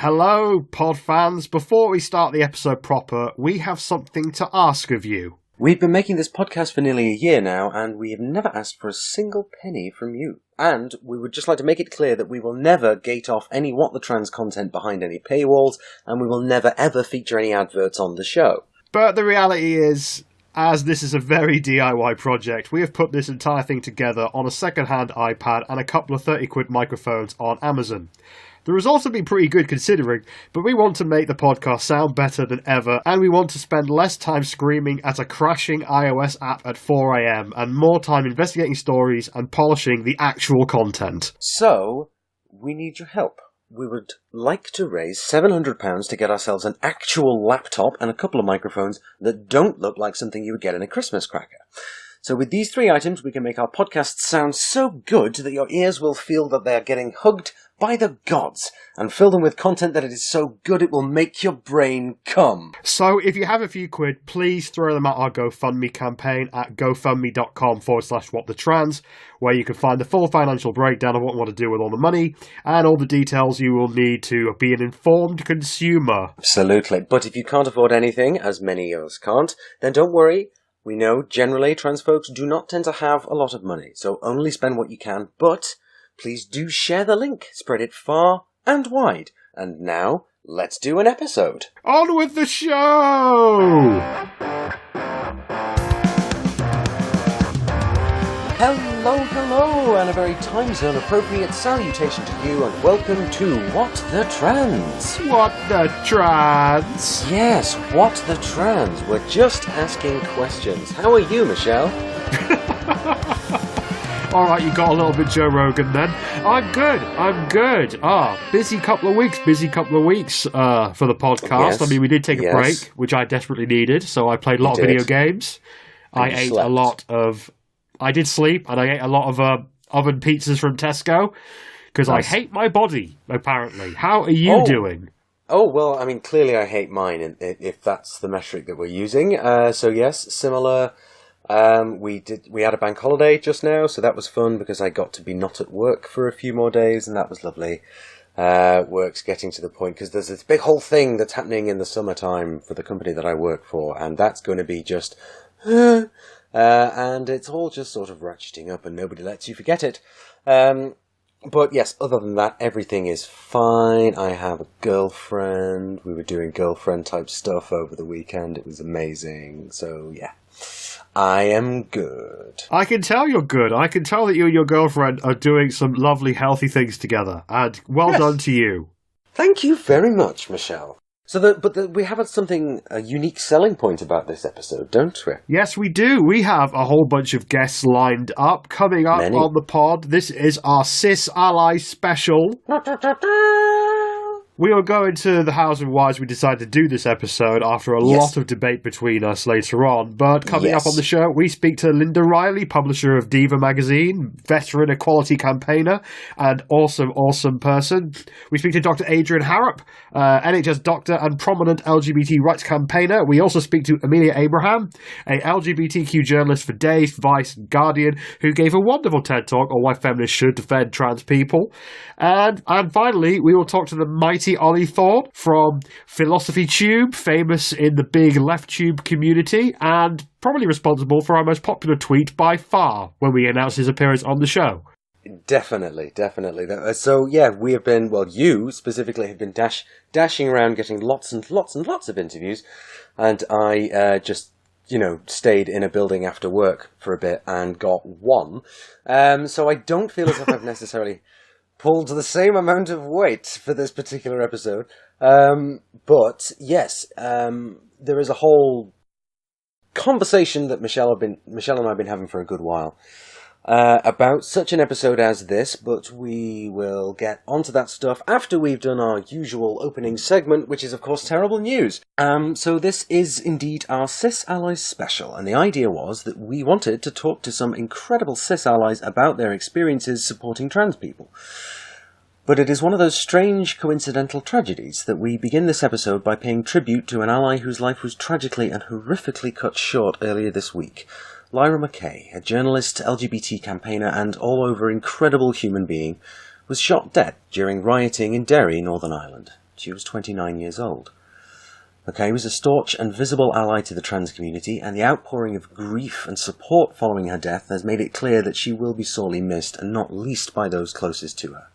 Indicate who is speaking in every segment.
Speaker 1: Hello, pod fans. Before we start the episode proper, we have something to ask of you.
Speaker 2: We've been making this podcast for nearly a year now, and we have never asked for a single penny from you. And we would just like to make it clear that we will never gate off any What the Trans content behind any paywalls, and we will never ever feature any adverts on the show.
Speaker 1: But the reality is, as this is a very DIY project, we have put this entire thing together on a second-hand iPad and a couple of 30-quid microphones on Amazon. The results have been pretty good considering, but we want to make the podcast sound better than ever, and we want to spend less time screaming at a crashing iOS app at 4 AM and more time investigating stories and polishing the actual content.
Speaker 2: So, we need your help. We would like to raise £700 to get ourselves an actual laptop and a couple of microphones that don't look like something you would get in a Christmas cracker. So with these three items, we can make our podcast sound so good that your ears will feel that they are getting hugged by the gods, and fill them with content that it is so good it will make your brain cum.
Speaker 1: So if you have a few quid, please throw them at our GoFundMe campaign at gofundme.com/whatthetrans, where you can find the full financial breakdown of what we want to do with all the money, and all the details you will need to be an informed consumer.
Speaker 2: Absolutely. But if you can't afford anything, as many of us can't, then don't worry. We know generally trans folks do not tend to have a lot of money, so only spend what you can, but please do share the link, spread it far and wide. And now, let's do an episode.
Speaker 1: On with the show!
Speaker 2: Hello, and a very time zone appropriate salutation to you, and welcome to What the Trans.
Speaker 1: What the Trans?
Speaker 2: Yes, What the Trans. We're just asking questions. How are you, Michelle?
Speaker 1: Alright, you got a little bit Joe Rogan then. I'm good. Busy couple of weeks for the podcast.
Speaker 2: Yes,
Speaker 1: I mean, we did take a break, which I desperately needed, so I played a lot of video games. I ate a lot of... I did sleep, and I ate a lot of oven pizzas from Tesco, because I hate my body, apparently. How are you doing?
Speaker 2: Oh, well, I mean, clearly I hate mine, if that's the metric that we're using. So yes, similar... We had a bank holiday just now, so that was fun because I got to be not at work for a few more days, and that was lovely. Work's getting to the point, because there's this big whole thing that's happening in the summertime for the company that I work for, and that's going to be just, and it's all just sort of ratcheting up, and nobody lets you forget it. But yes, other than that, everything is fine. I have a girlfriend. We were doing girlfriend type stuff over the weekend. It was amazing. So yeah. I am good.
Speaker 1: I can tell you're good. I can tell that you and your girlfriend are doing some lovely, healthy things together. And well done to you.
Speaker 2: Thank you very much, Michelle. We have a unique selling point about this episode, don't we?
Speaker 1: Yes, we do. We have a whole bunch of guests lined up. Coming up on the pod, this is our Cis Ally special. We will go into the hows and whys we decided to do this episode after a lot of debate between us later on. But coming up on the show, we speak to Linda Riley, publisher of Diva magazine, veteran equality campaigner, and awesome person. We speak to Dr. Adrian Harrop, NHS doctor and prominent LGBT rights campaigner. We also speak to Amelia Abraham, a LGBTQ journalist for Dazed, Vice, and Guardian, who gave a wonderful TED Talk on why feminists should defend trans people. And finally, we will talk to the mighty Olly Thorn from PhilosophyTube, famous in the big left tube community, and probably responsible for our most popular tweet by far when we announced his appearance on the show.
Speaker 2: Definitely. So yeah, we have been, you specifically have been dashing around getting lots and lots of interviews, and I just stayed in a building after work for a bit and got one. So I don't feel as if I've necessarily pulled the same amount of weight for this particular episode. But yes, there is a whole conversation that Michelle and I have been having for a good while about such an episode as this, but we will get onto that stuff after we've done our usual opening segment, which is, of course, terrible news. So this is indeed our Cis Allies special, and the idea was that we wanted to talk to some incredible cis allies about their experiences supporting trans people. But it is one of those strange coincidental tragedies that we begin this episode by paying tribute to an ally whose life was tragically and horrifically cut short earlier this week. Lyra McKay, a journalist, LGBT campaigner, and all-over incredible human being, was shot dead during rioting in Derry, Northern Ireland. She was 29 years old. Okay, he was a staunch and visible ally to the trans community, and the outpouring of grief and support following her death has made it clear that she will be sorely missed, and not least by those closest to her.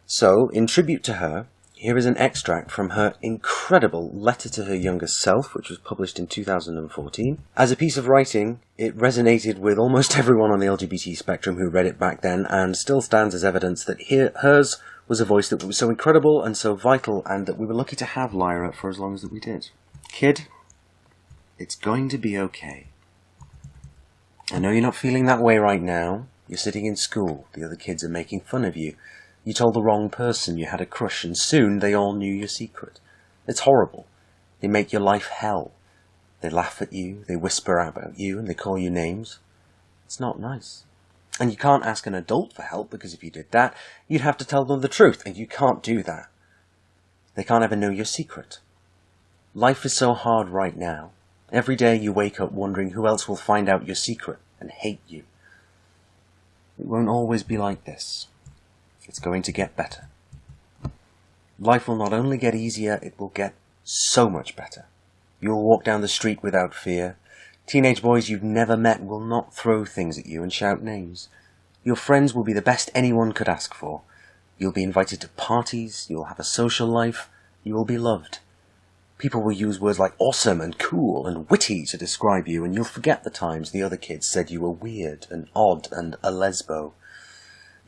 Speaker 2: So, in tribute to her, here is an extract from her incredible letter to her younger self, which was published in 2014. As a piece of writing, it resonated with almost everyone on the LGBT spectrum who read it back then, and still stands as evidence that hers was a voice that was so incredible and so vital, and that we were lucky to have Lyra for as long as that we did. Kid, it's going to be okay. I know you're not feeling that way right now. You're sitting in school. The other kids are making fun of you. You told the wrong person you had a crush, and soon they all knew your secret. It's horrible. They make your life hell. They laugh at you, they whisper about you, and they call you names. It's not nice. And you can't ask an adult for help, because if you did that, you'd have to tell them the truth, and you can't do that. They can't ever know your secret. Life is so hard right now. Every day you wake up wondering who else will find out your secret and hate you. It won't always be like this. It's going to get better. Life will not only get easier, it will get so much better. You'll walk down the street without fear. Teenage boys you've never met will not throw things at you and shout names. Your friends will be the best anyone could ask for. You'll be invited to parties, you'll have a social life, you will be loved. People will use words like awesome and cool and witty to describe you, and you'll forget the times the other kids said you were weird and odd and a lesbo.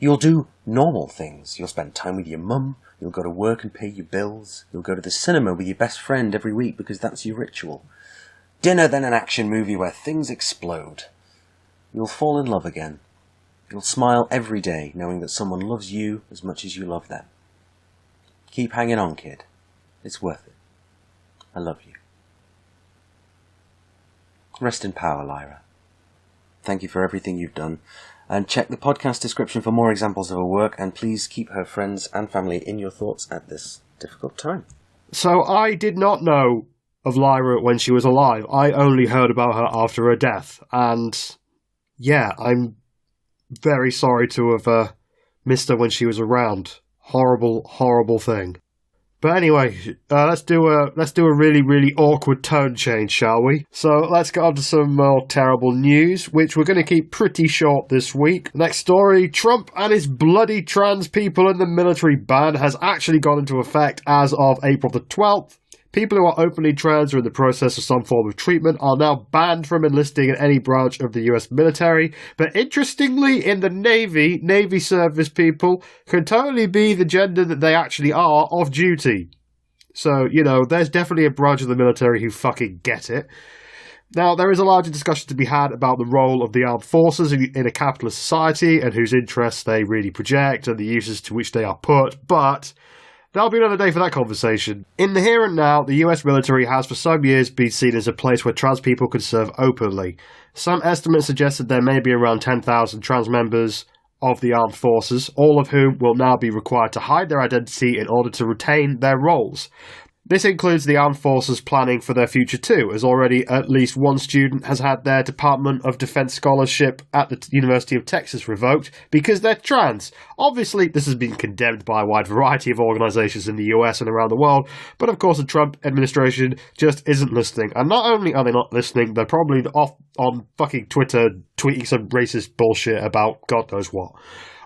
Speaker 2: You'll do normal things. You'll spend time with your mum, you'll go to work and pay your bills, you'll go to the cinema with your best friend every week because that's your ritual. Dinner, then an action movie where things explode. You'll fall in love again. You'll smile every day knowing that someone loves you as much as you love them. Keep hanging on, kid. It's worth it. I love you. Rest in power, Lyra. Thank you for everything you've done. And check the podcast description for more examples of her work, and please keep her friends and family in your thoughts at this difficult time.
Speaker 1: So I did not know of Lyra when she was alive. I only heard about her after her death. And yeah, I'm very sorry to have missed her when she was around. Horrible, horrible thing. But anyway, let's do a really, really awkward tone change, shall we? So let's get on to some more terrible news, which we're going to keep pretty short this week. Next story, Trump and his bloody trans people in the military ban has actually gone into effect as of April the 12th. People who are openly trans or in the process of some form of treatment are now banned from enlisting in any branch of the US military. But interestingly, in the Navy service people can totally be the gender that they actually are off duty. So, you know, there's definitely a branch of the military who fucking get it. Now, there is a larger discussion to be had about the role of the armed forces in a capitalist society and whose interests they really project and the uses to which they are put, but that'll be another day for that conversation. In the here and now, the US military has for some years been seen as a place where trans people can serve openly. Some estimates suggest that there may be around 10,000 trans members of the armed forces, all of whom will now be required to hide their identity in order to retain their roles. This includes the armed forces planning for their future too, as already at least one student has had their Department of Defense scholarship at the University of Texas revoked because they're trans. Obviously, this has been condemned by a wide variety of organizations in the US and around the world, but of course the Trump administration just isn't listening. And not only are they not listening, they're probably off on fucking Twitter tweeting some racist bullshit about God knows what.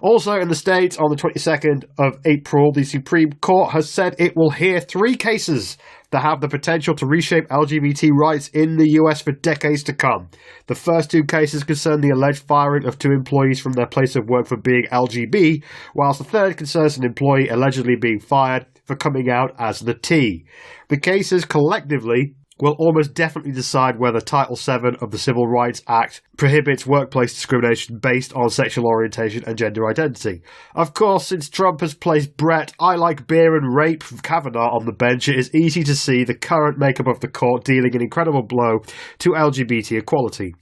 Speaker 1: Also, in the States, on the 22nd of April, the Supreme Court has said it will hear 3 cases that have the potential to reshape LGBT rights in the US for decades to come. The first 2 cases concern the alleged firing of 2 employees from their place of work for being LGB, whilst the third concerns an employee allegedly being fired for coming out as the T. The cases collectively will almost definitely decide whether Title VII of the Civil Rights Act prohibits workplace discrimination based on sexual orientation and gender identity. Of course, since Trump has placed Brett, I like beer and rape Kavanaugh on the bench, it is easy to see the current makeup of the court dealing an incredible blow to LGBT equality.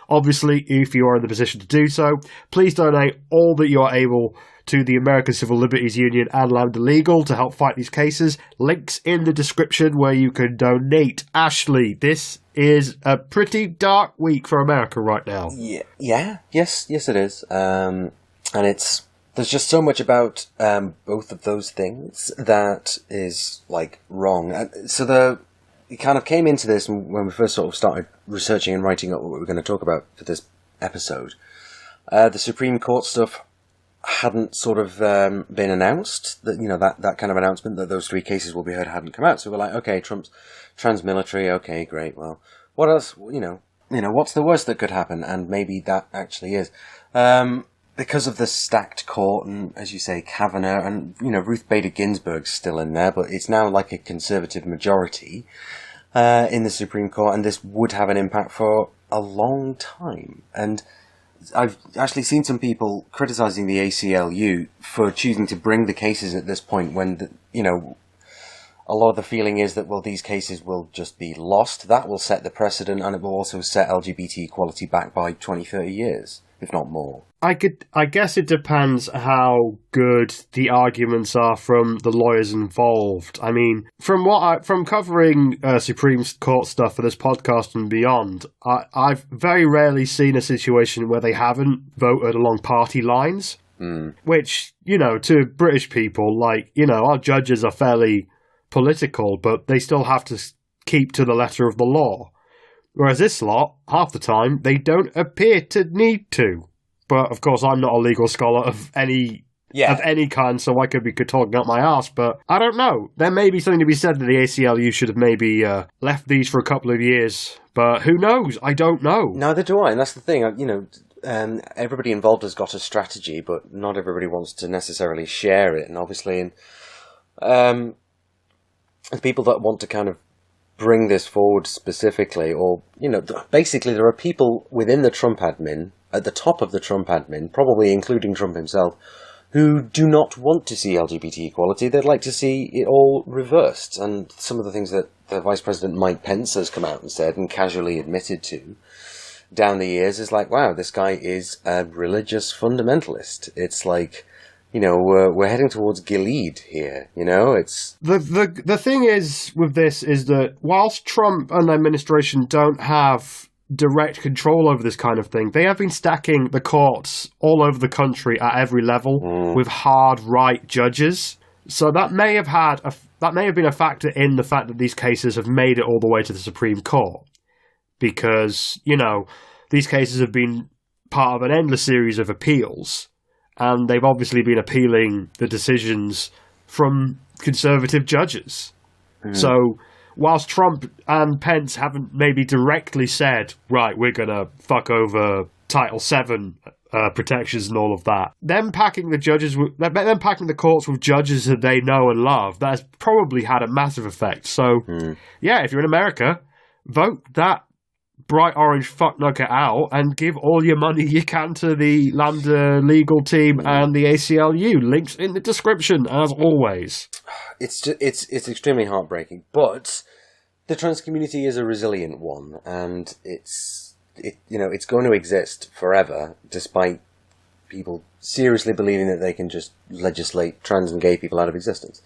Speaker 1: Obviously, if you are in the position to do so, please donate all that you are able to the American Civil Liberties Union and Lambda Legal to help fight these cases. Links in the description where you can donate. Ashley, this is a pretty dark week for America right now.
Speaker 2: Yes, it is. And it's there's just so much about both of those things that is, like, wrong. So it kind of came into this when we first sort of started researching and writing up what we were going to talk about for this episode. The Supreme Court stuff hadn't sort of been announced, that, you know, that kind of announcement that those 3 cases will be heard hadn't come out. So we're like, okay, Trump's trans-military, okay, great, well, what else, you know, what's the worst that could happen? And maybe that actually is. Because of the stacked court, and as you say, Kavanaugh, and, you know, Ruth Bader Ginsburg's still in there, but it's now like a conservative majority in the Supreme Court, and this would have an impact for a long time. And I've actually seen some people criticising the ACLU for choosing to bring the cases at this point when, you know, a lot of the feeling is that, well, these cases will just be lost. That will set the precedent, and it will also set LGBT equality back by 20, 30 years, if not more.
Speaker 1: I guess it depends how good the arguments are from the lawyers involved. I mean, from covering Supreme Court stuff for this podcast and beyond, I've very rarely seen a situation where they haven't voted along party lines, which, you know, to British people, like, you know, our judges are fairly political, but they still have to keep to the letter of the law. Whereas this lot, half the time, they don't appear to need to. But, of course, I'm not a legal scholar of any kind, so I could be talking out my arse, but I don't know. There may be something to be said that the ACLU should have maybe left these for a couple of years, but who knows? I don't know.
Speaker 2: Neither do I, and that's the thing. You know, everybody involved has got a strategy, but not everybody wants to necessarily share it, and obviously, the people that want to kind of bring this forward specifically, or, you know, basically there are people within the Trump admin, at the top of the Trump admin, probably including Trump himself, who do not want to see LGBT equality. They'd like to see it all reversed. And some of the things that the Vice President Mike Pence has come out and said and casually admitted to down the years is like, wow, this guy is a religious fundamentalist. It's like, you know, we're heading towards Gilead here, you know? It's
Speaker 1: the thing is with this is that whilst Trump and the administration don't have direct control over this kind of thing, they have been stacking the courts all over the country at every level with hard right judges. So that may have been a factor in the fact that these cases have made it all the way to the Supreme Court, because, you know, these cases have been part of an endless series of appeals, and they've obviously been appealing the decisions from conservative judges. So whilst Trump and Pence haven't maybe directly said, right, we're going to fuck over Title VII protections and all of that, them packing the courts with judges that they know and love, that has probably had a massive effect. So, yeah, if you're in America, vote that bright orange fuck nugget out and give all your money you can to the Lambda legal team and the ACLU. Links in the description, as always.
Speaker 2: It's extremely heartbreaking, but the trans community is a resilient one, and it's going to exist forever, despite people seriously believing that they can just legislate trans and gay people out of existence.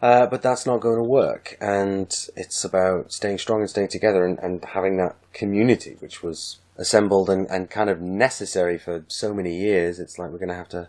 Speaker 2: But that's not going to work, and it's about staying strong and staying together and having that community, which was assembled and kind of necessary for so many years. It's like we're going to have to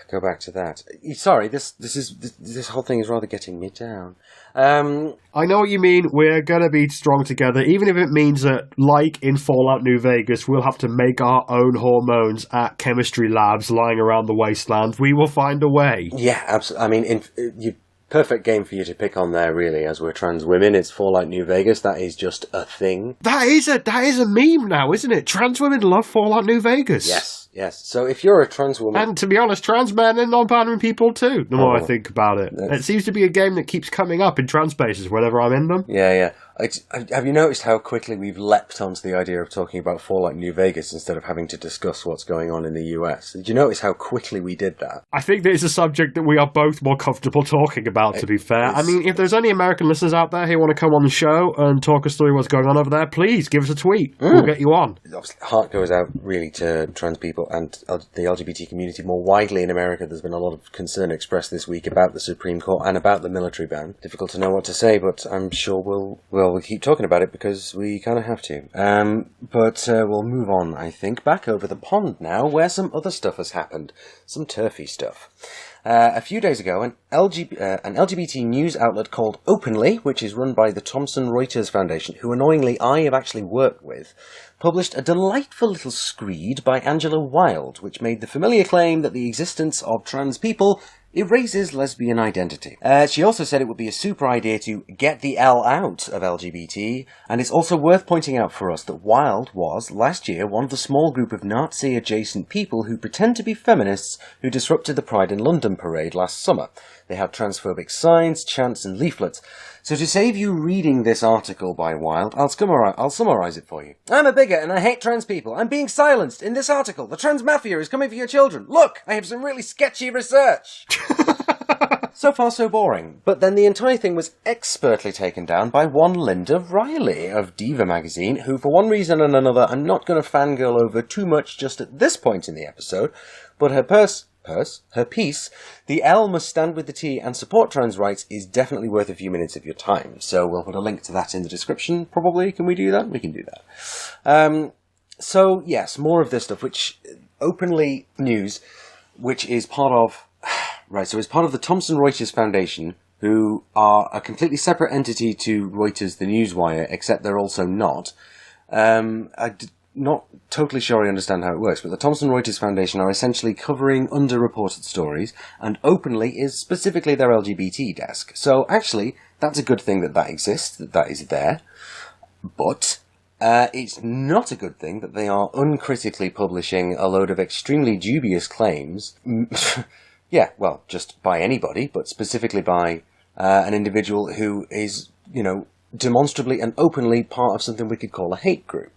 Speaker 2: go back to that. Sorry, this whole thing is rather getting me down.
Speaker 1: I know what you mean. We're going to be strong together, even if it means that, like in Fallout New Vegas, we'll have to make our own hormones at chemistry labs lying around the wasteland. We will find a way.
Speaker 2: Yeah, absolutely. I mean, perfect game for you to pick on there, really, as we're trans women. It's Fallout New Vegas. That is just a thing.
Speaker 1: That is a meme now, isn't it? Trans women love Fallout New Vegas.
Speaker 2: Yes. So if you're a trans woman...
Speaker 1: And to be honest, trans men and non-binary people too, the more I think about it. It seems to be a game that keeps coming up in trans spaces whenever I'm in them.
Speaker 2: Yeah. Have you noticed how quickly we've leapt onto the idea of talking about Fallout New Vegas instead of having to discuss what's going on in the US? Did you notice how quickly we did that?
Speaker 1: I think that it's a subject that we are both more comfortable talking about, to be fair. I mean, if there's any American listeners out there who want to come on the show and talk us through what's going on over there, please give us a tweet. We'll get you on.
Speaker 2: Obviously, heart goes out really to trans people people and the LGBT community more widely in America. There's been a lot of concern expressed this week about the Supreme Court and about the military ban. Difficult to know what to say, but I'm sure we'll keep talking about it because we kind of have to. But we'll move on, I think, back over the pond now, where some other stuff has happened. Some turfy stuff. A few days ago, an LGBT news outlet called Openly, which is run by the Thomson Reuters Foundation, who annoyingly I have actually worked with, published a delightful little screed by Angela Wilde, which made the familiar claim that the existence of trans people erases lesbian identity. She also said it would be a super idea to get the L out of LGBT, and it's also worth pointing out for us that Wilde was, last year, one of the small group of Nazi-adjacent people who pretend to be feminists who disrupted the Pride in London parade last summer. They have transphobic signs, chants, and leaflets. So to save you reading this article by Wilde, I'll summarize it for you. I'm a bigot and I hate trans people. I'm being silenced in this article. The trans mafia is coming for your children. Look, I have some really sketchy research. So far, so boring. But then the entire thing was expertly taken down by one Linda Riley of Diva magazine, who for one reason and another I'm not going to fangirl over too much just at this point in the episode, but her piece, The L Must Stand with the T and Support Trans Rights, is definitely worth a few minutes of your time. So we'll put a link to that in the description, probably. Can we do that? We can do that. So, yes, more of this stuff, which Openly News, which is part of... Right, so it's part of the Thomson Reuters Foundation, who are a completely separate entity to Reuters, the newswire, except they're also not. Not totally sure I understand how it works, but the Thomson Reuters Foundation are essentially covering underreported stories, and Openly is specifically their LGBT desk. So actually, that's a good thing that exists, that is there. But it's not a good thing that they are uncritically publishing a load of extremely dubious claims. Yeah, well, just by anybody, but specifically by an individual who is, demonstrably and openly part of something we could call a hate group.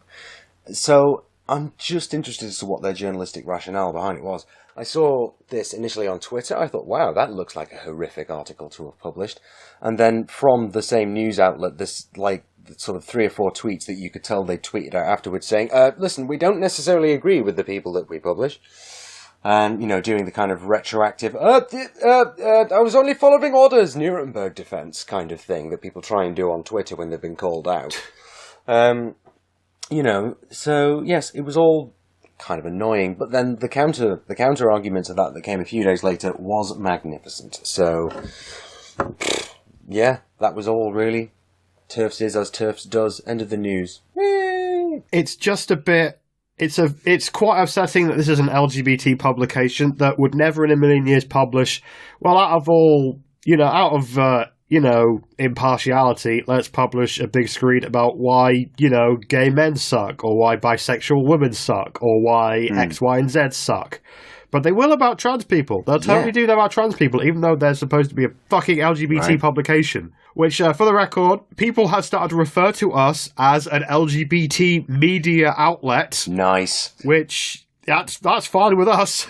Speaker 2: So I'm just interested as to what their journalistic rationale behind it was. I saw this initially on Twitter. I thought, wow, that looks like a horrific article to have published. And then from the same news outlet, this, sort of 3 or 4 tweets that you could tell they tweeted out afterwards saying, listen, we don't necessarily agree with the people that we publish. And, doing the kind of retroactive, I was only following orders, Nuremberg defense kind of thing that people try and do on Twitter when they've been called out. So, yes, it was all kind of annoying. But then the counter argument to that came a few days later was magnificent. So, yeah, that was all really. TERFs is as TERFs does. End of the news.
Speaker 1: It's just a bit... It's quite upsetting that this is an LGBT publication that would never in a million years publish, well, out of impartiality, let's publish a big screed about why, gay men suck, or why bisexual women suck, or why X, Y, and Z suck. But they will about trans people. They'll totally do that about trans people, even though they're supposed to be a fucking LGBT publication. Which, for the record, people have started to refer to us as an LGBT media outlet.
Speaker 2: Nice.
Speaker 1: Which, that's fine with us.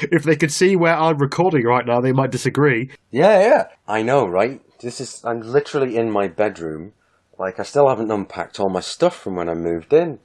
Speaker 1: If they could see where I'm recording right now, they might disagree.
Speaker 2: Yeah. I know, right? I'm literally in my bedroom. I still haven't unpacked all my stuff from when I moved in.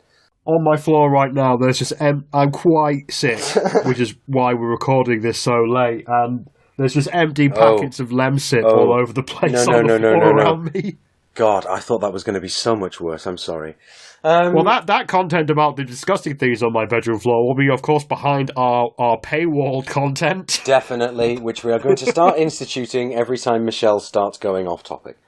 Speaker 1: On my floor right now, there's just... I'm quite sick, which is why we're recording this so late, and... There's just empty packets of Lemsip all over the place on the floor around me.
Speaker 2: God, I thought that was going to be so much worse. I'm sorry.
Speaker 1: Well, that content about the disgusting things on my bedroom floor will be, of course, behind our paywalled content.
Speaker 2: Definitely, which we are going to start instituting every time Michelle starts going off topic.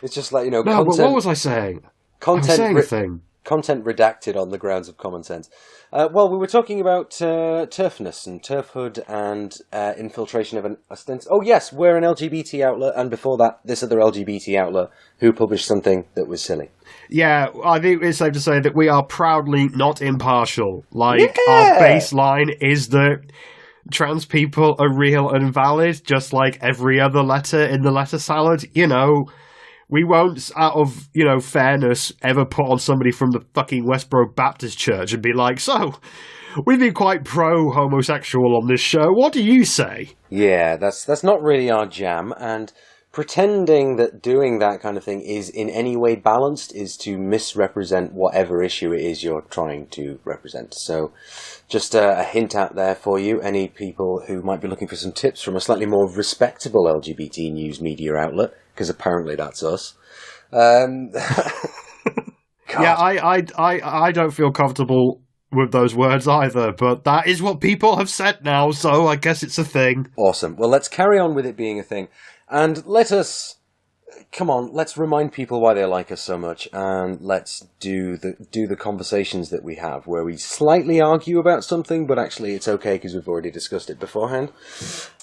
Speaker 2: It's just like,
Speaker 1: No,
Speaker 2: content...
Speaker 1: but what was I saying?
Speaker 2: Content redacted on the grounds of common sense. Well, we were talking about turfness and turfhood and infiltration of an ostens. Oh, yes, we're an LGBT outlet, and before that, this other LGBT outlet who published something that was silly.
Speaker 1: Yeah, I think it's safe to say that we are proudly not impartial. Our baseline is that trans people are real and valid, just like every other letter in the letter salad. We won't, out of, fairness, ever put on somebody from the fucking Westboro Baptist Church and be like, so, we've been quite pro-homosexual on this show. What do you say?
Speaker 2: Yeah, that's not really our jam. And pretending that doing that kind of thing is in any way balanced is to misrepresent whatever issue it is you're trying to represent. So just a hint out there for you, any people who might be looking for some tips from a slightly more respectable LGBT news media outlet, because apparently that's us.
Speaker 1: Yeah, I don't feel comfortable with those words either, but that is what people have said now, so I guess it's a thing.
Speaker 2: Awesome. Well, let's carry on with it being a thing. And let's remind people why they like us so much, and let's do the conversations that we have, where we slightly argue about something, but actually it's okay because we've already discussed it beforehand.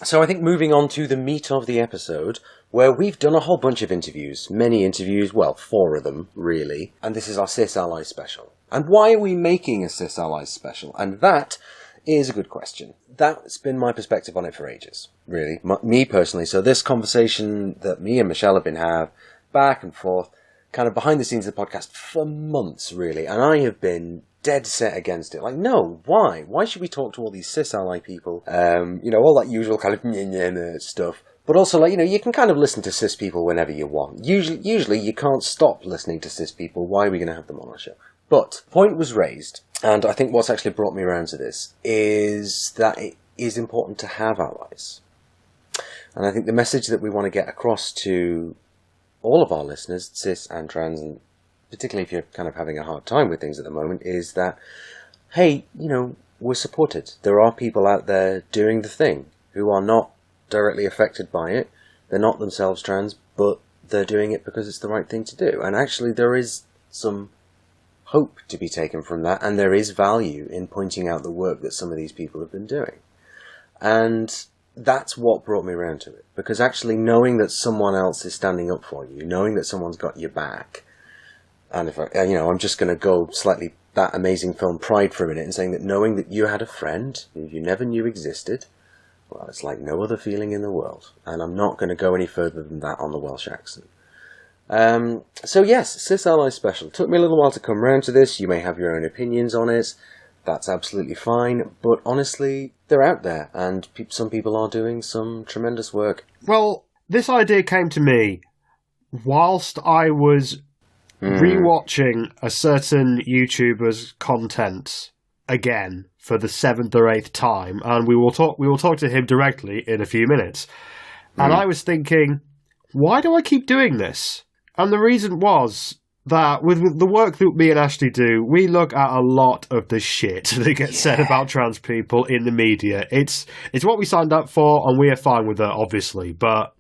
Speaker 2: So I think moving on to the meat of the episode, where we've done a whole bunch of interviews, many interviews, well, 4 of them, really, and this is our Cis Allies special. And why are we making a Cis Allies special? And that is a good question. That's been my perspective on it for ages, really. Me personally. So this conversation that me and Michelle have been having back and forth, kind of behind the scenes of the podcast for months, really. And I have been dead set against it. Like, no, why? Why should we talk to all these cis ally people? All that usual kind of stuff. But also, you can kind of listen to cis people whenever you want. Usually you can't stop listening to cis people. Why are we going to have them on our show? But point was raised, and I think what's actually brought me around to this is that it is important to have allies. And I think the message that we want to get across to all of our listeners, cis and trans, and particularly if you're kind of having a hard time with things at the moment, is that, hey, we're supported. There are people out there doing the thing who are not directly affected by it. They're not themselves trans, but they're doing it because it's the right thing to do. And actually there is some hope to be taken from that, and there is value in pointing out the work that some of these people have been doing. And that's what brought me around to it, because actually knowing that someone else is standing up for you, knowing that someone's got your back, and if I'm just going to go slightly that amazing film Pride for a minute and saying that knowing that you had a friend who you never knew existed, well, it's like no other feeling in the world. And I'm not going to go any further than that on the Welsh accent. So yes, Cis Allies Special. It took me a little while to come round to this. You may have your own opinions on it. That's absolutely fine. But honestly, they're out there, and some people are doing some tremendous work.
Speaker 1: Well, this idea came to me whilst I was rewatching a certain YouTuber's content again for the 7th or 8th time, and we will talk to him directly in a few minutes. And I was thinking, why do I keep doing this? And the reason was that with the work that me and Ashley do, we look at a lot of the shit that gets said about trans people in the media. It's what we signed up for, and we are fine with it, obviously. But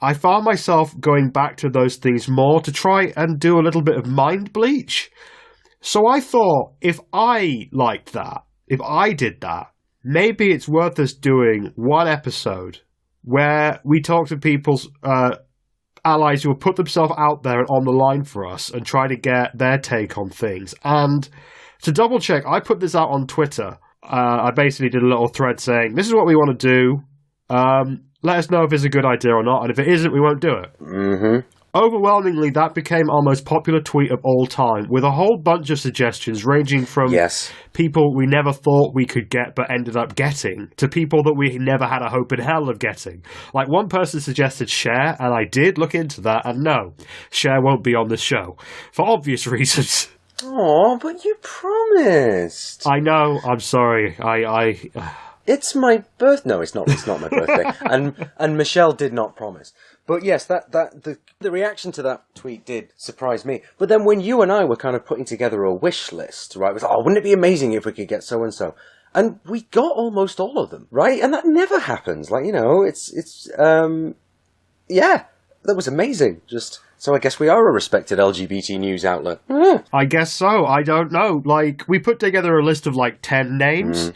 Speaker 1: I found myself going back to those things more to try and do a little bit of mind bleach. So I thought, if I liked that, if I did that, maybe it's worth us doing one episode where we talk to people's allies who have put themselves out there and on the line for us and try to get their take on things. And to double check, I put this out on Twitter. I basically did a little thread saying, this is what we want to do. Let us know if it's a good idea or not. And if it isn't, we won't do it. Mm-hmm. Overwhelmingly, that became our most popular tweet of all time, with a whole bunch of suggestions ranging from people we never thought we could get but ended up getting, to people that we never had a hope in hell of getting. Like, one person suggested Cher, and I did look into that, and no, Cher won't be on this show, for obvious reasons.
Speaker 2: Oh, but you promised.
Speaker 1: I know, I'm sorry,
Speaker 2: It's my birth. No, it's not my birthday. And Michelle did not promise. But yes, the reaction to that tweet did surprise me. But then when you and I were kind of putting together a wish list, right? It was, wouldn't it be amazing if we could get so and so? And we got almost all of them, right? And that never happens. Like, that was amazing. So I guess we are a respected LGBT news outlet.
Speaker 1: I guess so. I don't know. Like, we put together a list of 10 names.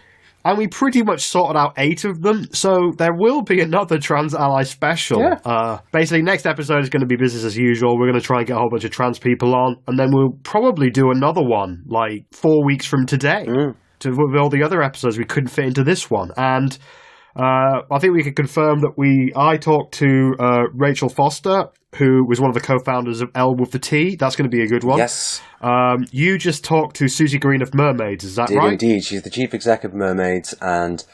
Speaker 1: And we pretty much sorted out 8 of them, so there will be another Trans Ally special. Yeah. Basically, next episode is going to be business as usual. We're going to try and get a whole bunch of trans people on, and then we'll probably do another one, 4 weeks from today, with all the other episodes we couldn't fit into this one. And I think we can confirm that I talked to Rachel Foster, who was one of the co-founders of L with the T. That's going to be a good one.
Speaker 2: Yes.
Speaker 1: You just talked to Susie Green of Mermaids, is that right?
Speaker 2: Indeed. She's the chief exec of Mermaids, and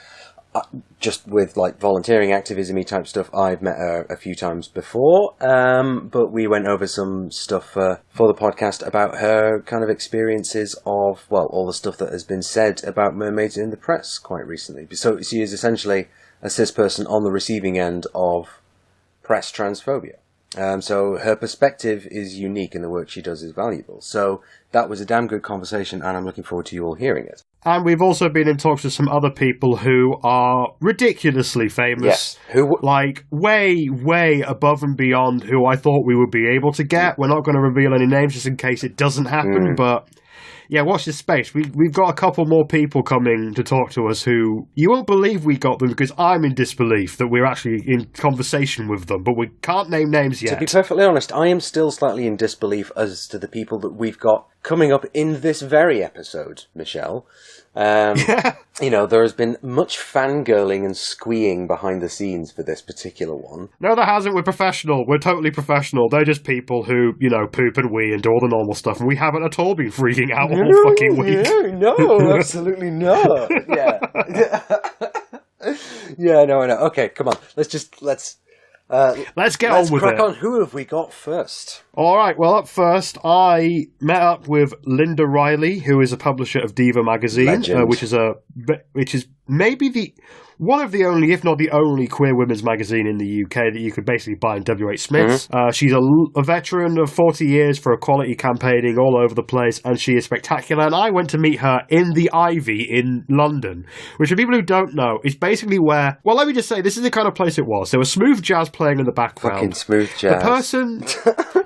Speaker 2: just with like volunteering activism-y type stuff, I've met her a few times before, but we went over some stuff for the podcast about her kind of experiences of, well, all the stuff that has been said about mermaids in the press quite recently. So she is essentially a cis person on the receiving end of press transphobia. So her perspective is unique and the work she does is valuable. So that was a damn good conversation, and I'm looking forward to you all hearing it.
Speaker 1: And we've also been in talks with some other people who are ridiculously famous.
Speaker 2: Yes.
Speaker 1: Like, way, way above and beyond who I thought we would be able to get. We're not going to reveal any names just in case it doesn't happen, but... yeah, watch this space. We've got a couple more people coming to talk to us who you won't believe we got them, because I'm in disbelief that we're actually in conversation with them, but we can't name names yet.
Speaker 2: To be perfectly honest, I am still slightly in disbelief as to the people that we've got coming up in this very episode, Michelle. You know, there has been much fangirling and squeeing behind the scenes for this particular one.
Speaker 1: No, there hasn't. We're professional. We're totally professional. They're just people who, you know, poop and wee and do all the normal stuff, and we haven't at all been freaking out all fucking week.
Speaker 2: No, absolutely not. Yeah. Yeah, no, I know. Okay, come on. Let's get on with it. Let's crack on. Who have we got first?
Speaker 1: All right, well, up first, I met up with Linda Riley, who is a publisher of Diva magazine, which is maybe one of the only, if not the only, queer women's magazine in the UK that you could basically buy in WH Smith's. She's a veteran of 40 years for equality campaigning all over the place, and she is spectacular. And I went to meet her in the Ivy in London, which, for people who don't know, is basically where... Well, let me just say, this is the kind of place it was. There was smooth jazz playing in the background.
Speaker 2: Fucking smooth jazz.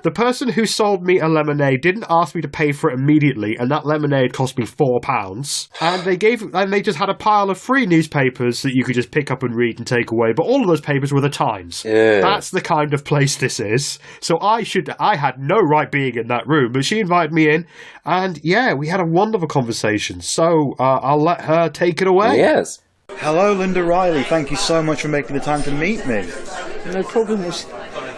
Speaker 1: The person who sold me a lemonade didn't ask me to pay for it immediately, and that lemonade cost me £4. And they just had a pile of free newspapers that you could just pick up and read and take away, but all of those papers were the Times. Yeah. That's the kind of place this is. So I had no right being in that room, but she invited me in, and yeah, we had a wonderful conversation. So I'll let her take it away.
Speaker 2: Yes.
Speaker 3: Hello, Linda Riley. Thank you so much for making the time to meet me.
Speaker 4: No problem.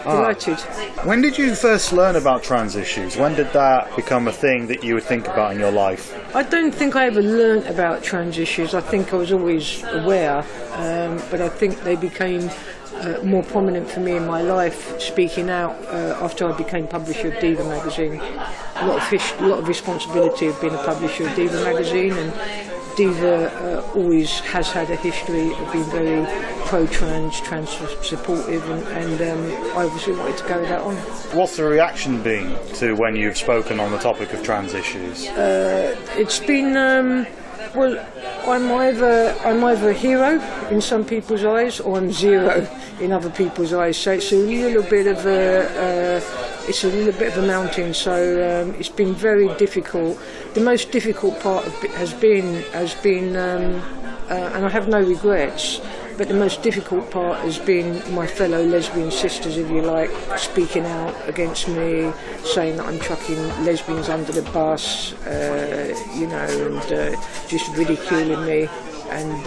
Speaker 4: Delighted.
Speaker 3: When did you first learn about trans issues? When did that become a thing that you would think about in your life?
Speaker 4: I don't think I ever learnt about trans issues. I think I was always aware, but I think they became more prominent for me in my life, speaking out after I became publisher of Diva magazine. A lot of responsibility of being a publisher of Diva magazine, and Diva always has had a history of being very pro-trans, trans supportive, and I obviously wanted to carry that on.
Speaker 3: What's the reaction been to when you've spoken on the topic of trans issues?
Speaker 4: It's been, well, I'm either a hero in some people's eyes, or I'm zero in other people's eyes. So it's a little bit of a mountain. So it's been very difficult. The most difficult part of it has been, and I have no regrets. But the most difficult part has been my fellow lesbian sisters, if you like, speaking out against me, saying that I'm chucking lesbians under the bus, and just ridiculing me and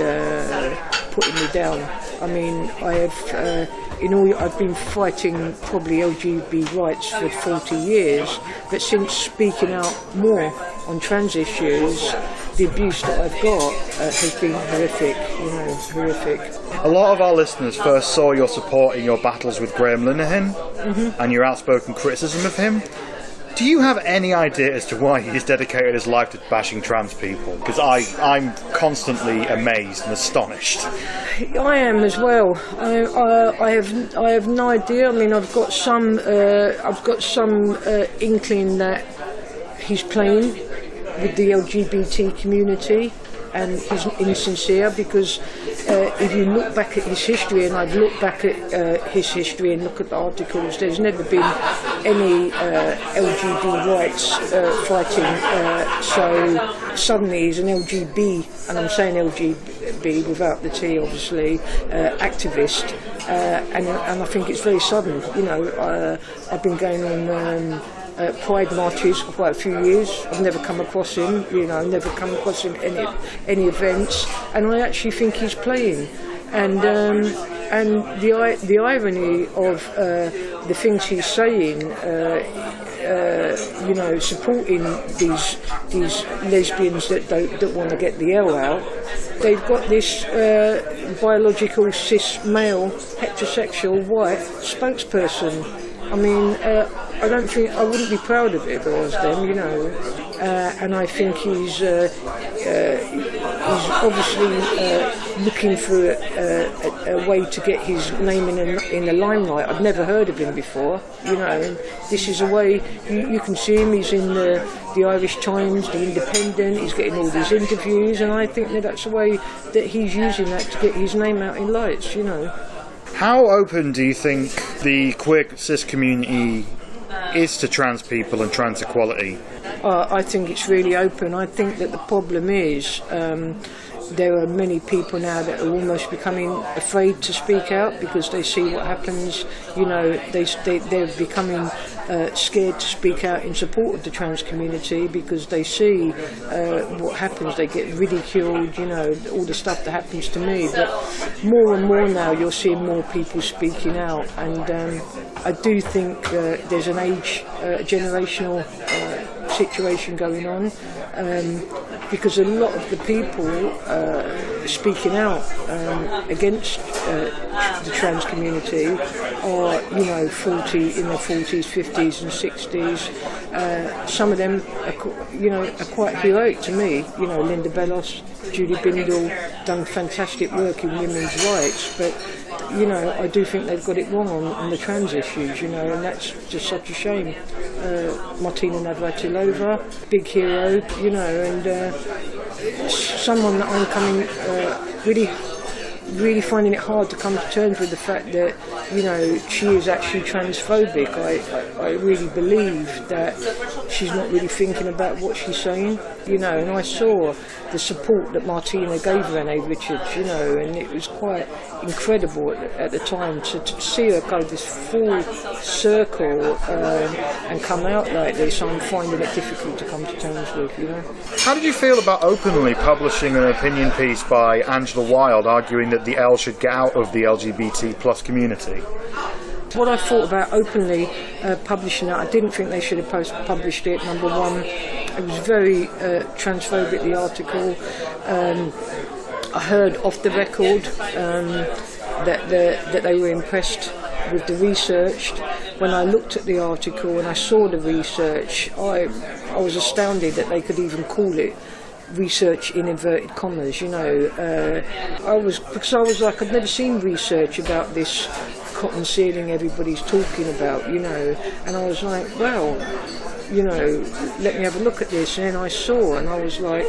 Speaker 4: putting me down. I mean, I've been fighting probably LGBT rights for 40 years, but since speaking out more on trans issues, the abuse that I've got has been horrific, horrific.
Speaker 3: A lot of our listeners first saw your support in your battles with Graham Linehan and your outspoken criticism of him. Do you have any idea as to why he's dedicated his life to bashing trans people? Because I'm constantly amazed and astonished.
Speaker 4: I am as well. I have no idea. I mean, I've got some inkling that he's playing with the LGBT community, and he's insincere, because if you look back at his history, and I've looked back at his history and look at the articles, there's never been any LGBT rights fighting, so suddenly he's an LGB, and I'm saying LGB without the T obviously, activist, and I think it's very sudden. I've been going on pride marches for quite a few years. I've never come across him, never come across him any events, and I actually think he's playing. And the irony of the things he's saying, supporting these lesbians that want to get the L out. They've got this biological cis male heterosexual white spokesperson. I mean, I wouldn't be proud of it if I was them, you know. And I think he's obviously looking for a way to get his name in the limelight. I've never heard of him before, you know. And this is a way you can see him. He's in the Irish Times, the Independent. He's getting all these interviews, and I think that's a way that he's using that to get his name out in lights, you know.
Speaker 3: How open do you think the queer cis community is to trans people and trans equality?
Speaker 4: I think it's really open. I think that the problem is there are many people now that are almost becoming afraid to speak out because they see what happens. You know, they're becoming scared to speak out in support of the trans community because they see what happens. They get ridiculed, you know, all the stuff that happens to me. But more and more now you're seeing more people speaking out, and I do think there's an generational situation going on, because a lot of the people speaking out against the trans community are, you know, in their 40s, 50s and 60s. Some of them are quite heroic to me. You know, Linda Bellos, Judy Bindel, done fantastic work in women's rights, but you know, I do think they've got it wrong on the trans issues, you know, and that's just such a shame. Martina Navratilova, big hero, you know, and someone that I'm really finding it hard to come to terms with the fact that, you know, she is actually transphobic. I really believe that she's not really thinking about what she's saying, you know, and I saw the support that Martina gave Renee Richards, you know, and it was quite incredible at the time to see her go this full circle and come out like this. I'm finding it difficult to come to terms with, you know.
Speaker 3: How did you feel about openly publishing an opinion piece by Angela Wilde arguing that the L should get out of the LGBT plus community?
Speaker 4: What I thought about openly publishing it, I didn't think they should have published it, number one. It was very transphobic, the article. I heard off the record that they were impressed with the research. When I looked at the article and I saw the research, I was astounded that they could even call it research in inverted commas, you know. Because I was like, I've never seen research about this cotton ceiling everybody's talking about, you know, and I was like, well, you know, let me have a look at this. And then I saw, and I was like,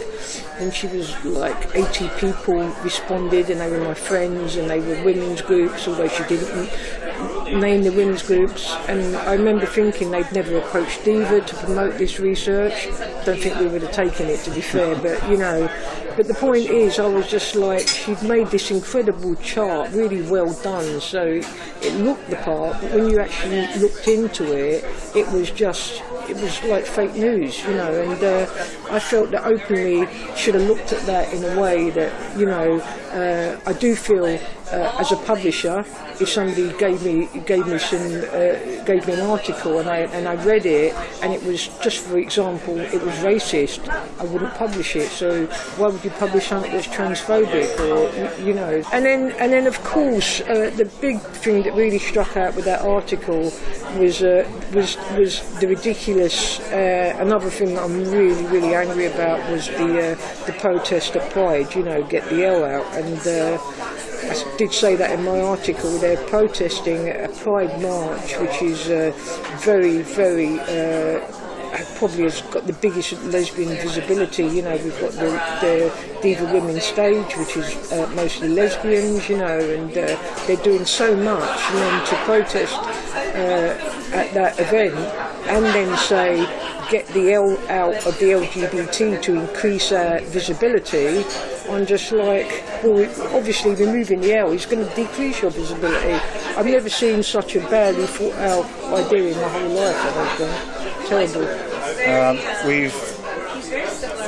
Speaker 4: and she was like 80 people responded, and they were my friends, and they were women's groups, although she didn't name the women's groups. And I remember thinking they'd never approached Diva to promote this research. Don't think we would have taken it, to be fair, but you know. But the point is, I was just like, she'd made this incredible chart, really well done, so it looked the part, but when you actually looked into it, it was like fake news, you know, and I felt that openly should have looked at that in a way that, you know, I do feel as a publisher, if somebody gave me an article and I read it and it was, just for example, it was racist, I wouldn't publish it. So why would you publish something that's transphobic, or you know? And then of course the big thing that really struck out with that article was the ridiculous. Another thing that I'm really angry about was the protest at Pride. You know, get the L out, and I did say that in my article. They're protesting a Pride march, which is very probably has got the biggest lesbian visibility. You know, we've got the Diva Women's Stage, which is mostly lesbians, you know, and they're doing so much, and then to protest at that event and then say get the L out of the LGBT to increase visibility, I'm just like, well, obviously removing the L is going to decrease your visibility. I've never seen such a badly thought out idea in my whole life, I don't think. Terrible.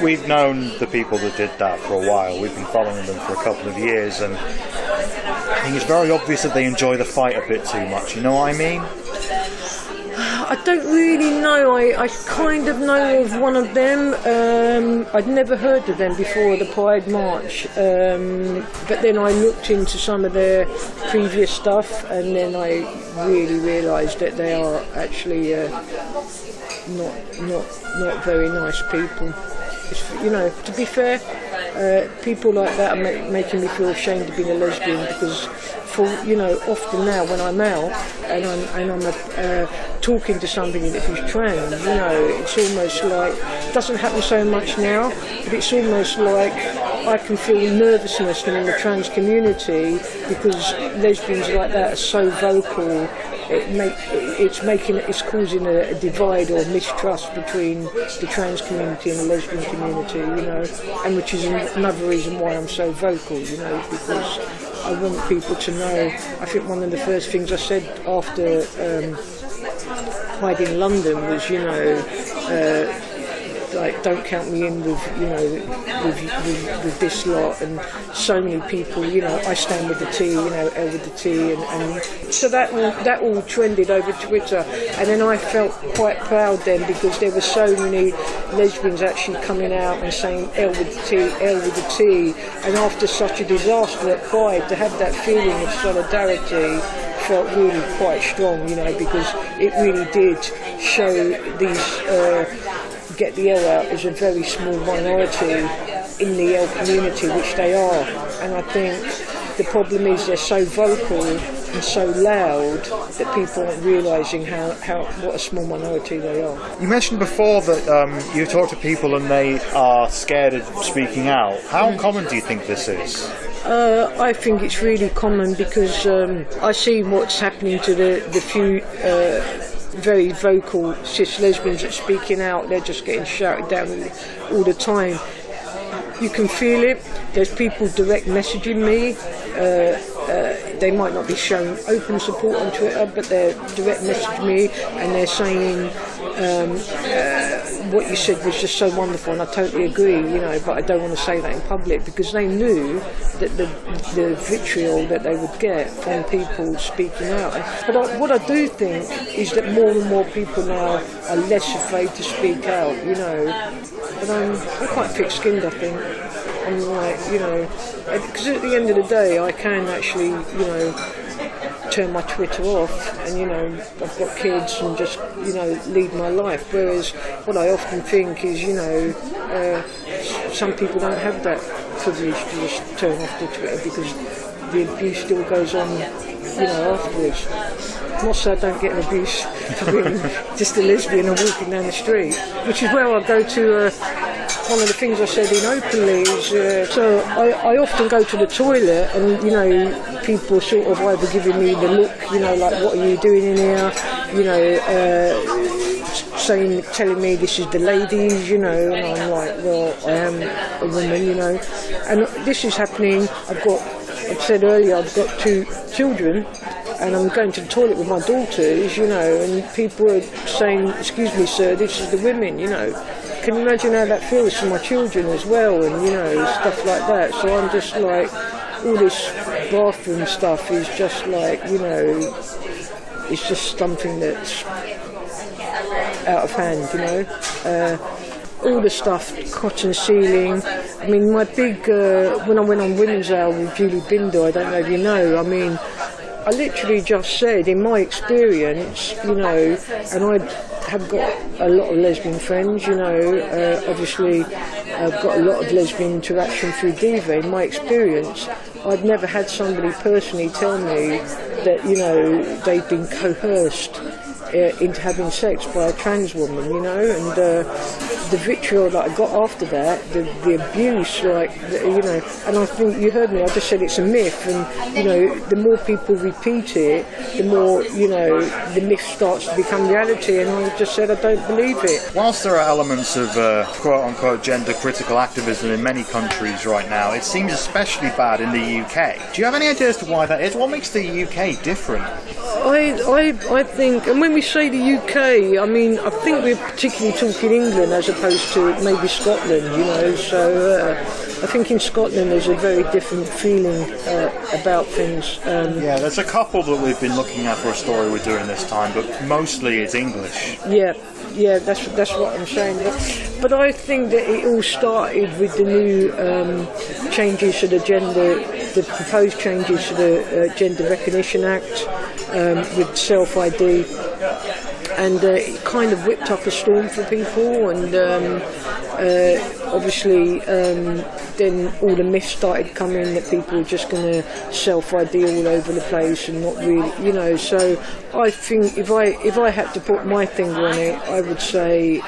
Speaker 3: We've known the people that did that for a while. We've been following them for a couple of years, and I think it's very obvious that they enjoy the fight a bit too much. You know what I mean?
Speaker 4: I don't really know. I kind of know of one of them. I'd never heard of them before the Pride March, but then I looked into some of their previous stuff, and then I really realised that they are actually not very nice people. You know, to be fair, people like that are making me feel ashamed of being a lesbian, because often now when I'm out and I'm talking to somebody who's trans, it's almost like, it doesn't happen so much now, but it's almost like I can feel nervousness in the trans community, because lesbians like that are so vocal. It's causing a divide or mistrust between the trans community and the lesbian community, and which is another reason why I'm so vocal, because I want people to know. I think one of the first things I said after Pride in London was, like, don't count me in with this lot, and so many people, I stand with the T, L with the T, and so that all trended over Twitter, and then I felt quite proud then, because there were so many lesbians actually coming out and saying L with the T, L with the T, and after such a disaster at Pride, to have that feeling of solidarity felt really quite strong, because it really did show these get the L out as a very small minority in the L community, which they are. And I think the problem is they're so vocal and so loud that people aren't realising what a small minority they are.
Speaker 3: You mentioned before that you talk to people and they are scared of speaking out. How common do you think this is?
Speaker 4: I think it's really common, because I see what's happening to the few very vocal cis lesbians that are speaking out. They're just getting shouted down all the time. You can feel it. There's people direct messaging me. They might not be showing open support on Twitter, but they're direct messaging me and they're saying what you said was just so wonderful, and I totally agree, but I don't want to say that in public, because they knew that the vitriol that they would get from people speaking out. But what I do think is that more and more people now are less afraid to speak out, but I'm quite thick-skinned, I think. I'm like, because at the end of the day I can actually, turn my Twitter off, and I've got kids and just lead my life, whereas what I often think is some people don't have that privilege to just turn off the Twitter, because the abuse still goes on afterwards. Not so I don't get an abuse for being just a lesbian and walking down the street, which is where I go to. One of the things I said in openly is, so I often go to the toilet and, people sort of either giving me the look, like, what are you doing in here, telling me this is the ladies, and I'm like, well, I am a woman, and this is happening. I've said earlier, I've got 2 children, and I'm going to the toilet with my daughters, and people are saying, excuse me, sir, this is the women, Can you imagine how that feels for my children as well, and stuff like that? So I'm just like, all this bathroom stuff is just like, it's just something that's out of hand, all the stuff, cotton ceiling. I mean, my big, when I went on Women's Hour with Julie Binder, I don't know if you know, I mean, I literally just said, in my experience, and I have got a lot of lesbian friends, obviously I've got a lot of lesbian interaction through Diva. In my experience, I've never had somebody personally tell me that, they've been coerced into having sex by a trans woman, and the vitriol that I got after that, the abuse, and I think you heard me, I just said it's a myth, and, the more people repeat it, the more, the myth starts to become reality, and I just said I don't believe it.
Speaker 3: Whilst there are elements of quote-unquote gender-critical activism in many countries right now, it seems especially bad in the UK. Do you have any idea as to why that is? What makes the UK different?
Speaker 4: I think, and when we say the UK, I mean, I think we're particularly talking England as opposed to maybe Scotland, so I think in Scotland there's a very different feeling about things.
Speaker 3: Yeah, there's a couple that we've been looking at for a story we're doing this time, but mostly it's English.
Speaker 4: Yeah, that's what I'm saying. But I think that it all started with the new changes to the proposed changes to the Gender Recognition Act with self-ID. And it kind of whipped up a storm for people, and obviously then all the myths started coming that people were just going to self-ID all over the place and not really, so I think if I had to put my finger on it, I would say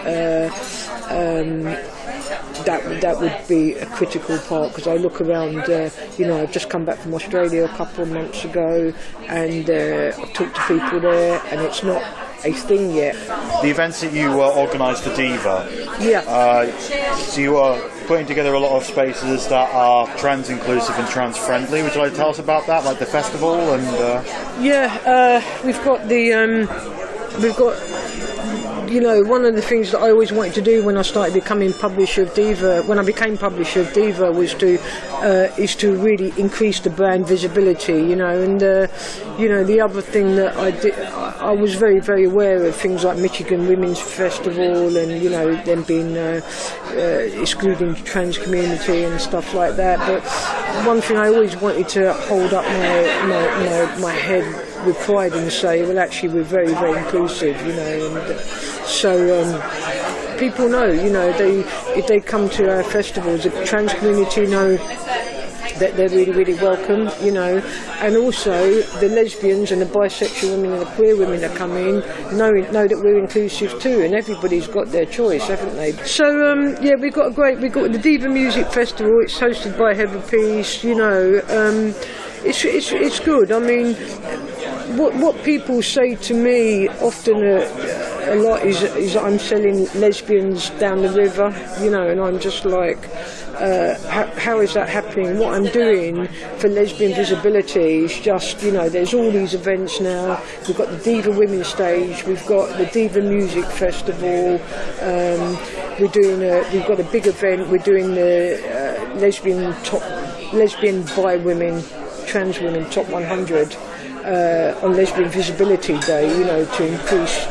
Speaker 4: that would be a critical part, because I look around, I've just come back from Australia a couple of months ago, and I've talked to people there, and it's not a thing yet.
Speaker 3: The events that you organised for Diva, so you are putting together a lot of spaces that are trans inclusive and trans friendly. Would you like to tell us about that, like the festival and?
Speaker 4: We've got one of the things that I always wanted to do when I started becoming publisher of Diva, was to really increase the brand visibility, and the other thing that I did, I was very, very aware of things like Michigan Women's Festival and, them being excluding the trans community and stuff like that. But one thing I always wanted to hold up my head with pride and say, well, actually we're very, very inclusive, and so people know, if they come to our festivals, the trans community know that they're really, really welcome, and also the lesbians and the bisexual women and the queer women that come in know that we're inclusive too, and everybody's got their choice, haven't they? So we've got the Diva Music Festival. It's hosted by Heather Peace. It's good. I mean, what people say to me often a lot is that I'm selling lesbians down the river, and I'm just like, how is that happening? What I'm doing for lesbian visibility is just, there's all these events now. We've got the Diva Women's Stage, we've got the Diva Music Festival, we've got a big event, we're doing the lesbian bi women, trans women top 100 on Lesbian Visibility Day, to increase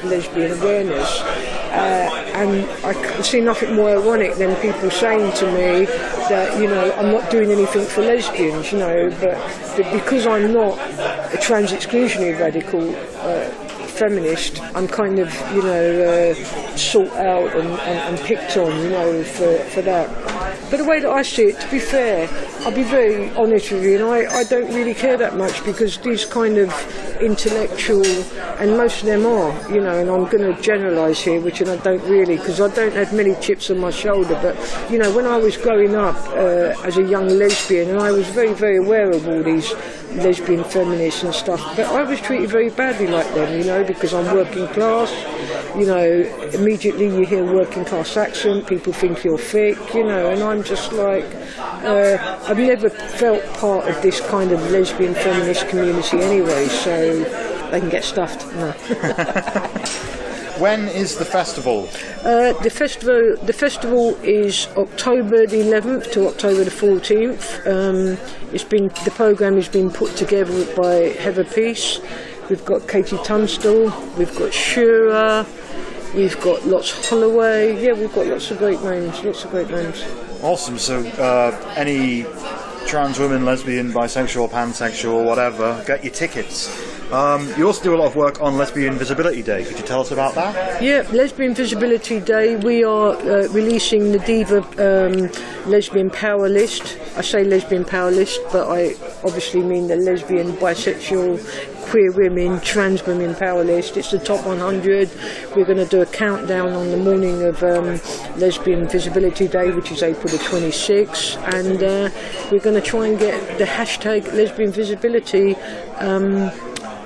Speaker 4: lesbian awareness. And I can see nothing more ironic than people saying to me that, I'm not doing anything for lesbians, but because I'm not a trans exclusionary radical feminist, I'm kind of, sought out and picked on, for that. But the way that I see it, to be fair, I'll be very honest with you, and I don't really care that much, because these kind of intellectual, and most of them are, and I'm going to generalise here, which I don't really, because I don't have many chips on my shoulder, but, when I was growing up as a young lesbian, and I was very, very aware of all these lesbian feminists and stuff, but I was treated very badly like them, because I'm working class, immediately you hear working class accent, people think you're thick, and I'm just like, I've never felt part of this kind of lesbian feminist community anyway, so they can get stuffed. No.
Speaker 3: When is the festival?
Speaker 4: The festival is October the 11th to October the 14th. The programme has been put together by Heather Peace. We've got Katie Tunstall, we've got Shura, we've got Lots Holloway. Yeah, we've got lots of great names.
Speaker 3: Awesome. So any trans women, lesbian, bisexual, pansexual, whatever, get your tickets. You also do a lot of work on Lesbian Visibility Day. Could you tell us about that? Yeah, Lesbian Visibility Day, we are releasing the Diva Lesbian Power List. I say Lesbian Power List, but I obviously mean the lesbian, bisexual, queer women, trans women power list. It's the top 100. We're going to do a countdown on the morning of Lesbian Visibility Day, which is April the 26th, and we're going to try and get the hashtag Lesbian Visibility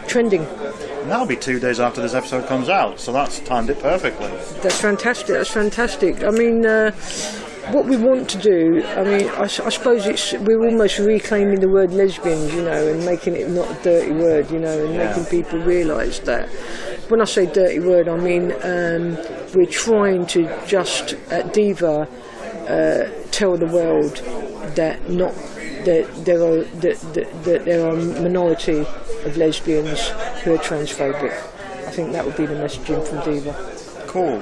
Speaker 3: trending. And that'll be 2 days after this episode comes out, so that's timed it perfectly. That's fantastic. I mean, what we want to do, I suppose we're almost reclaiming the word lesbians, and making it not a dirty word, and making people realise that. When I say dirty word, I mean we're trying to just, at Diva,
Speaker 4: tell the world that there are a minority of lesbians who are transphobic. I think that would be the messaging from Diva.
Speaker 3: Cool.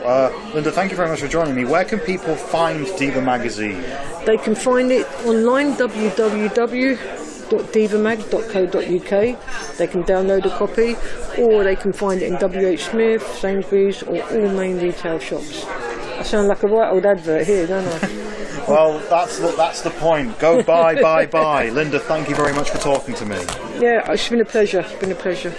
Speaker 3: Linda, thank you very much for joining me. Where can people find Diva magazine?
Speaker 4: They can find it online, www.divamag.co.uk. They can download a copy, or they can find it in WH Smith, Sainsbury's, or all main retail shops. I sound like a right old advert here, don't I?
Speaker 3: Well, that's the point. Go buy. Linda, thank you very much for talking to me.
Speaker 4: Yeah, it's been a pleasure. It's been a pleasure.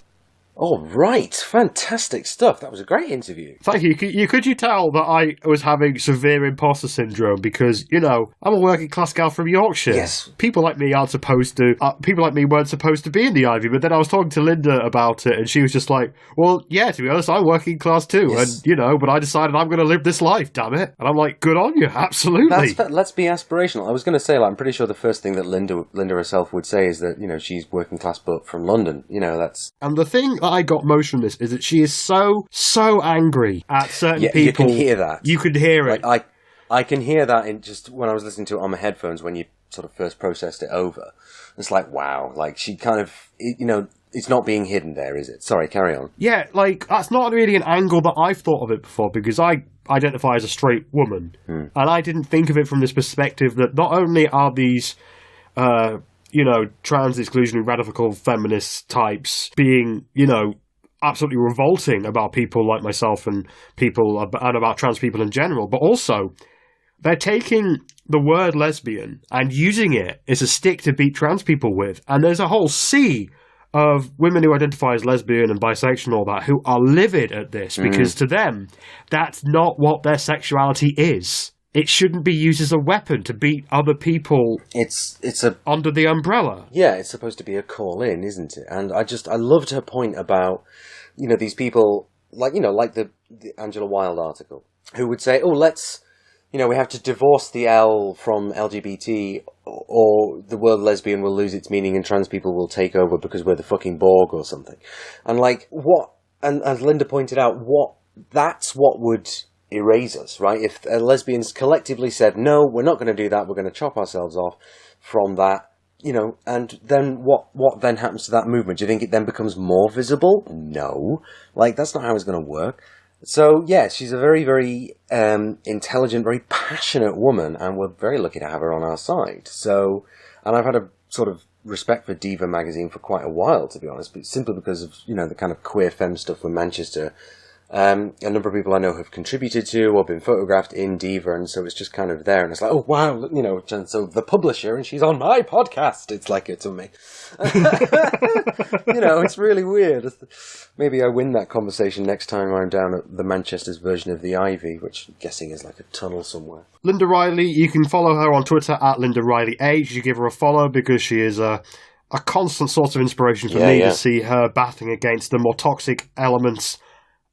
Speaker 2: All right, fantastic stuff. That was a great interview.
Speaker 1: Thank you. Could you tell that I was having severe imposter syndrome because, you know, I'm a working class gal from Yorkshire.
Speaker 2: Yes.
Speaker 1: People like me weren't supposed to be in the Ivy, but then I was talking to Linda about it and she was just like, well, yeah, to be honest, I'm working class too.
Speaker 2: Yes.
Speaker 1: And, you know, but I decided I'm going to live this life, damn it. And I'm like, good on you, absolutely.
Speaker 2: Let's be aspirational. I was going to say, I'm pretty sure the first thing that Linda herself would say is that, you know, she's working class but from London. You know, that's...
Speaker 1: And the thing that I got most from this is that she is so angry at certain people.
Speaker 2: You can hear that.
Speaker 1: You could hear it.
Speaker 2: Like, I can hear that in just when I was listening to it on my headphones when you sort of first processed it over. It's like, wow, like she kind of, you know, it's not being hidden there, is it? Sorry, carry on.
Speaker 1: Yeah, like, that's not really an angle that I've thought of it before, because I identify as a straight woman, and I didn't think of it from this perspective that not only are these, you know, trans exclusionary radical feminist types being, you know, absolutely revolting about people like myself and about trans people in general, but also they're taking the word lesbian and using it as a stick to beat trans people with. And there's a whole sea of women who identify as lesbian and bisexual and all that who are livid at this because to them, that's not what their sexuality is. It shouldn't be used as a weapon to beat other people.
Speaker 2: It's
Speaker 1: under the umbrella.
Speaker 2: Yeah, it's supposed to be a call in, isn't it? And I loved her point about, you know, these people like the Angela Wilde article who would say, oh, let's, you know, we have to divorce the L from LGBT or the word lesbian will lose its meaning and trans people will take over because we're the fucking Borg or something. And like what, and as Linda pointed out, that's what would erase us, right? If lesbians collectively said, no, we're not going to do that, we're going to chop ourselves off from that, you know, and then what then happens to that movement? Do you think it then becomes more visible? No. Like, that's not how it's going to work. So, yeah, she's a very, very intelligent, very passionate woman, and we're very lucky to have her on our side. So, and I've had a sort of respect for Diva magazine for quite a while, to be honest, but simply because of, you know, the kind of queer femme stuff from Manchester. A number of people I know have contributed to or been photographed in Diva, and so it's just kind of there, and it's like, oh wow, you know, and so the publisher, and she's on my podcast. It's like it's on me. You know, it's really weird. Maybe I win that conversation next time I'm down at the Manchester's version of the Ivy, which I'm guessing is like a tunnel somewhere.
Speaker 1: Linda Riley, you can follow her on Twitter at Linda Riley H. You give her a follow because she is a constant source of inspiration for me to see her battling against the more toxic elements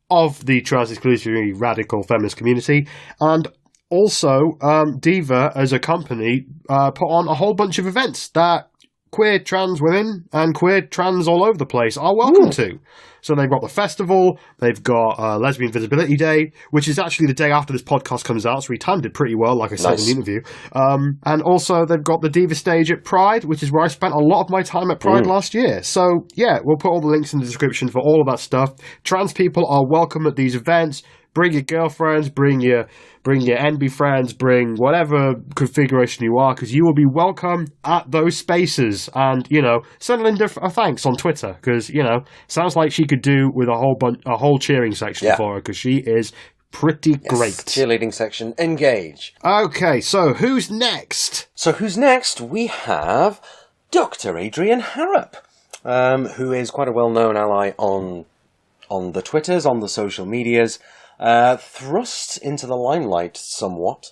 Speaker 1: of the trans-exclusionary radical feminist community. And also, Diva, as a company, put on a whole bunch of events that queer trans women and queer trans all over the place are welcome to. So they've got the festival, they've got Lesbian Visibility Day, which is actually the day after this podcast comes out, so we timed it pretty well, like I said in the interview. And also they've got the Diva stage at Pride, which is where I spent a lot of my time at Pride last year. So yeah, we'll put all the links in the description for all of that stuff. Trans people are welcome at these events. Bring your girlfriends, bring your NB friends, bring whatever configuration you are, because you will be welcome at those spaces. And, you know, send Linda a thanks on Twitter, because, you know, sounds like she could do with a whole cheering section for her, because she is pretty great.
Speaker 2: Cheerleading section, engage.
Speaker 1: Okay, so who's next?
Speaker 2: We have Dr. Adrian Harrop, who is quite a well-known ally on the Twitters, on the social medias. Thrust into the limelight somewhat,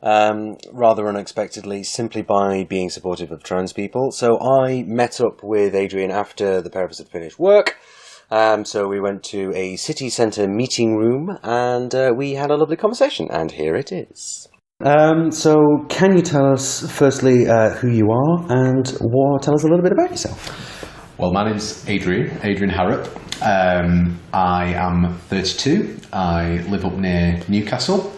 Speaker 2: rather unexpectedly, simply by being supportive of trans people. So I met up with Adrian after the pair of us had finished work. So we went to a city centre meeting room and we had a lovely conversation, and here it is.
Speaker 5: So can you tell us firstly who you are and tell us a little bit about yourself?
Speaker 6: Well, my name's Adrian Harrop. I am 32. I live up near Newcastle,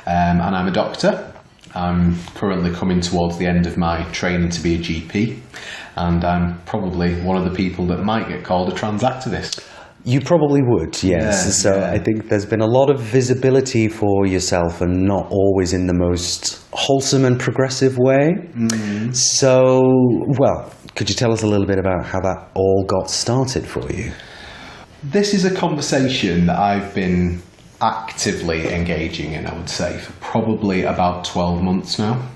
Speaker 6: and I'm a doctor. I'm currently coming towards the end of my training to be a GP, and I'm probably one of the people that might get called a trans activist.
Speaker 5: You probably would, yes. I think there's been a lot of visibility for yourself, and not always in the most wholesome and progressive way.
Speaker 6: Mm.
Speaker 5: So, well, could you tell us a little bit about how that all got started for you?
Speaker 6: This is a conversation that I've been actively engaging in, I would say, for probably about 12 months now.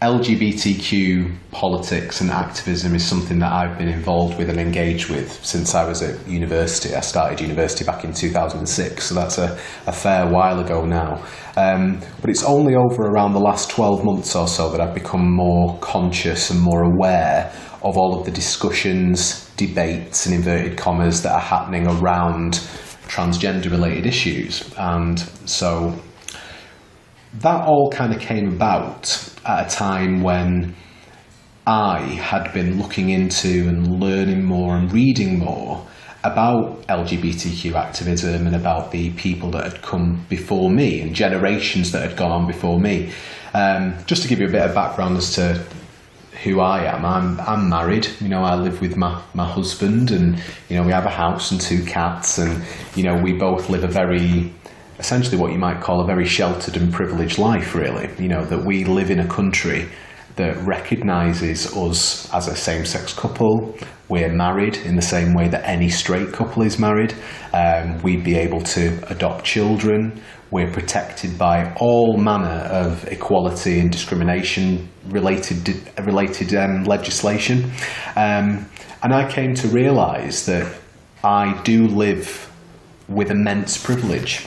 Speaker 6: LGBTQ politics and activism is something that I've been involved with and engaged with since I was at university. I started university back in 2006, so that's a fair while ago now. But it's only over around the last 12 months or so that I've become more conscious and more aware of all of the discussions, debates and inverted commas that are happening around transgender related issues. And so that all kind of came about at a time when I had been looking into and learning more and reading more about LGBTQ activism and about the people that had come before me and generations that had gone on before me. Just to give you a bit of background as to who I am, I'm married. I live with my husband, and we have a house and 2 cats, and we both live a very, essentially what you might call a very sheltered and privileged life, really. That we live in a country that recognises us as a same-sex couple. We're married in the same way that any straight couple is married. We'd be able to adopt children. We're protected by all manner of equality and discrimination related legislation. And I came to realise that I do live with immense privilege.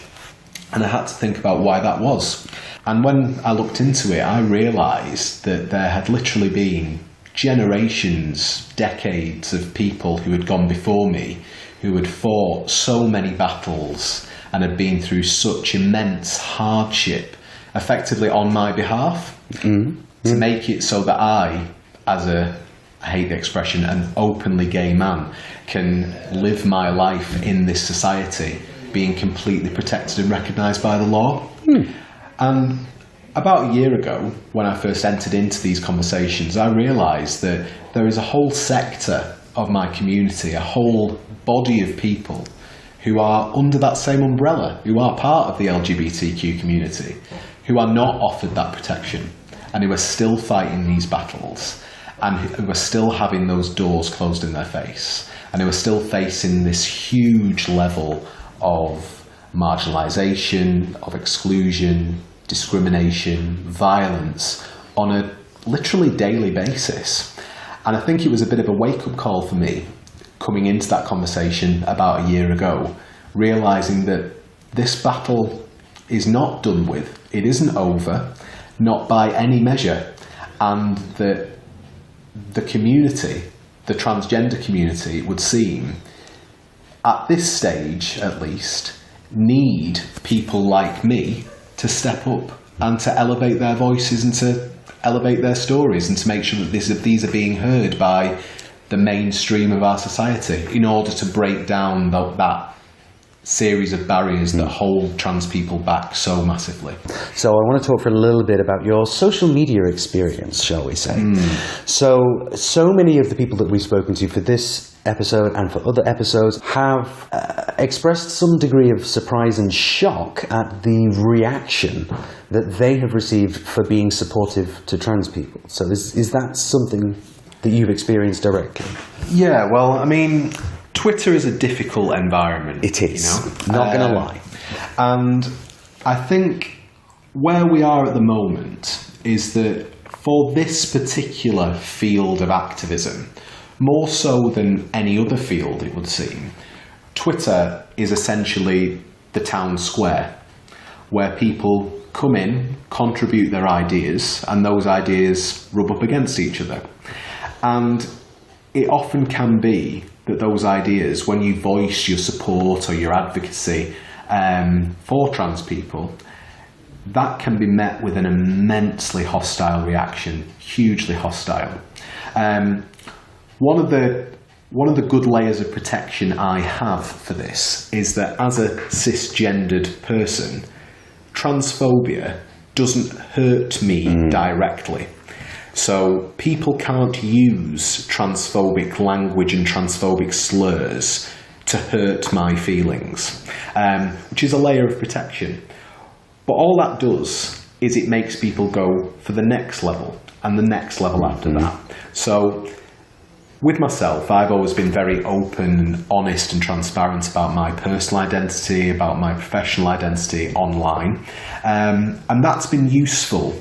Speaker 6: And I had to think about why that was. And when I looked into it, I realised that there had literally been generations, decades of people who had gone before me, who had fought so many battles and had been through such immense hardship, effectively on my behalf, to make it so that I, as I hate the expression, an openly gay man, can live my life in this society being completely protected and recognised by the law. And about a year ago, when I first entered into these conversations, I realised that there is a whole sector of my community, a whole body of people who are under that same umbrella, who are part of the LGBTQ community, who are not offered that protection, and who are still fighting these battles, and who are still having those doors closed in their face, and who are still facing this huge level of marginalisation, of exclusion, discrimination, violence on a literally daily basis. And I think it was a bit of a wake-up call for me coming into that conversation about a year ago, realising that this battle is not done with, it isn't over, not by any measure, and that the community, the transgender community, it would seem, at this stage at least, need people like me to step up and to elevate their voices and to elevate their stories and to make sure that these are being heard by the mainstream of our society in order to break down that series of barriers that hold trans people back so massively.
Speaker 5: So I want to talk for a little bit about your social media experience, shall we say. So many of the people that we've spoken to for this episode and for other episodes have expressed some degree of surprise and shock at the reaction that they have received for being supportive to trans people. So is that something that you've experienced directly?
Speaker 6: Yeah, well, I mean, Twitter is a difficult environment.
Speaker 5: It is, not going to lie.
Speaker 6: And I think where we are at the moment is that for this particular field of activism, more so than any other field it would seem, Twitter is essentially the town square where people come in, contribute their ideas, and those ideas rub up against each other. And it often can be that those ideas, when you voice your support or your advocacy for trans people, that can be met with an immensely hostile reaction, hugely hostile. One of the good layers of protection I have for this is that as a cisgendered person, transphobia doesn't hurt me directly. So people can't use transphobic language and transphobic slurs to hurt my feelings, which is a layer of protection. But all that does is it makes people go for the next level and the next level after that. So with myself, I've always been very open and honest and transparent about my personal identity, about my professional identity online. And that's been useful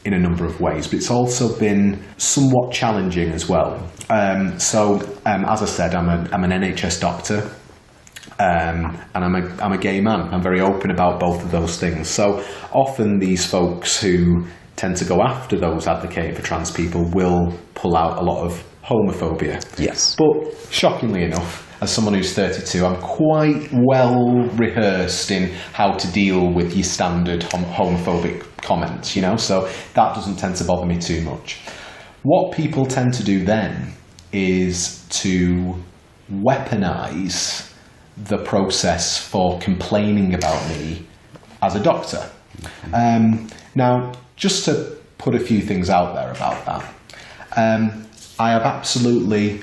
Speaker 6: in a number of ways, but it's also been somewhat challenging as well. As I said, I'm an NHS doctor. And I'm a gay man. I'm very open about both of those things. So often these folks who tend to go after those advocating for trans people will pull out a lot of homophobia.
Speaker 5: Yes.
Speaker 6: But shockingly enough, as someone who's 32, I'm quite well rehearsed in how to deal with your standard homophobic comments, you know, so that doesn't tend to bother me too much. What people tend to do then is to weaponise the process for complaining about me as a doctor. Now, just to put a few things out there about that, I have absolutely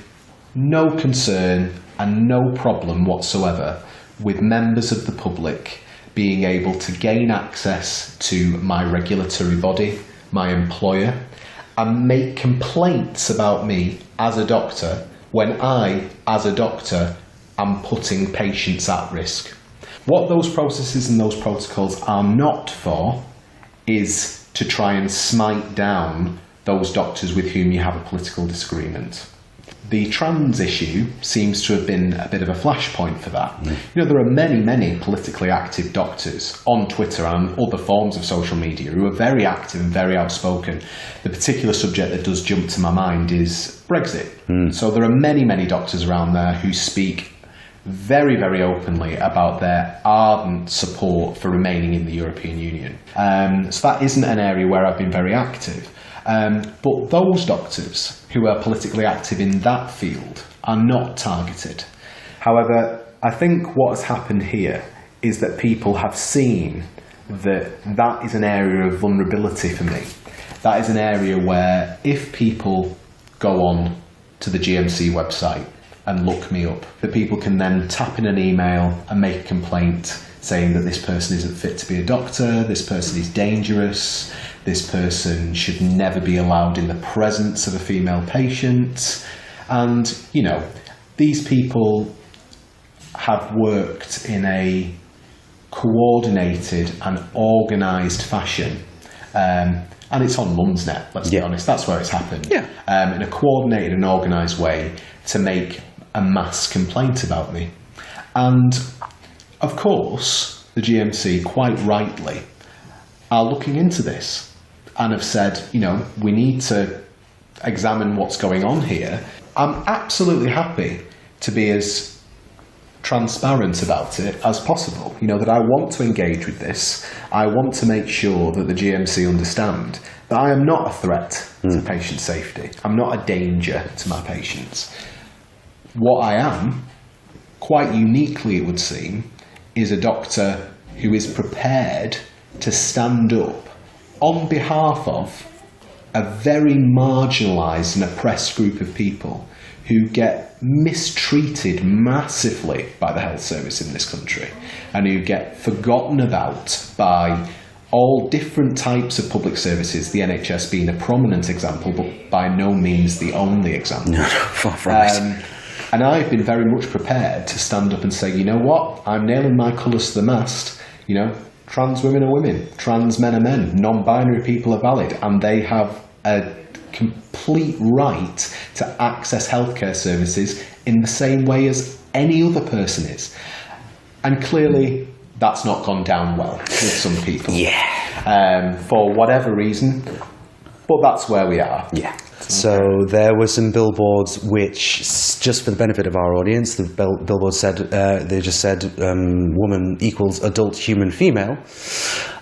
Speaker 6: no concern and no problem whatsoever with members of the public being able to gain access to my regulatory body, my employer, and make complaints about me as a doctor when I, as a doctor, am putting patients at risk. What those processes and those protocols are not for is to try and smite down those doctors with whom you have a political disagreement. The trans issue seems to have been a bit of a flashpoint for that. You know, there are many, many politically active doctors on Twitter and other forms of social media who are very active and very outspoken. The particular subject that does jump to my mind is Brexit. So there are many, many doctors around there who speak very, very openly about their ardent support for remaining in the European Union. So that isn't an area where I've been very active. But those doctors who are politically active in that field are not targeted. However, I think what has happened here is that people have seen that that is an area of vulnerability for me. That is an area where if people go on to the GMC website and look me up, that people can then tap in an email and make a complaint saying that this person isn't fit to be a doctor, this person is dangerous, this person should never be allowed in the presence of a female patient. And, you know, these people have worked in a coordinated and organised fashion. And it's on Mumsnet, let's be honest, that's where it's happened. In a coordinated and organised way to make a mass complaint about me. And, of course, the GMC, quite rightly, are looking into this and have said, you know, we need to examine what's going on here. I'm absolutely happy to be as transparent about it as possible. You know, that I want to engage with this. I want to make sure that the GMC understand that I am not a threat to patient safety. I'm not a danger to my patients. What I am, quite uniquely it would seem, is a doctor who is prepared to stand up on behalf of a very marginalised and oppressed group of people who get mistreated massively by the health service in this country and who get forgotten about by all different types of public services, the NHS being a prominent example, but by no means the only example.
Speaker 5: No, far from it.
Speaker 6: And I've been very much prepared to stand up and say, you know what, I'm nailing my colours to the mast. You know, trans women are women, trans men are men, non-binary people are valid, and they have a complete right to access healthcare services in the same way as any other person is. And clearly, that's not gone down well with some people. For whatever reason, but that's where we are.
Speaker 5: So there were some billboards which, just for the benefit of our audience, the billboard said, they just said, woman equals adult human female.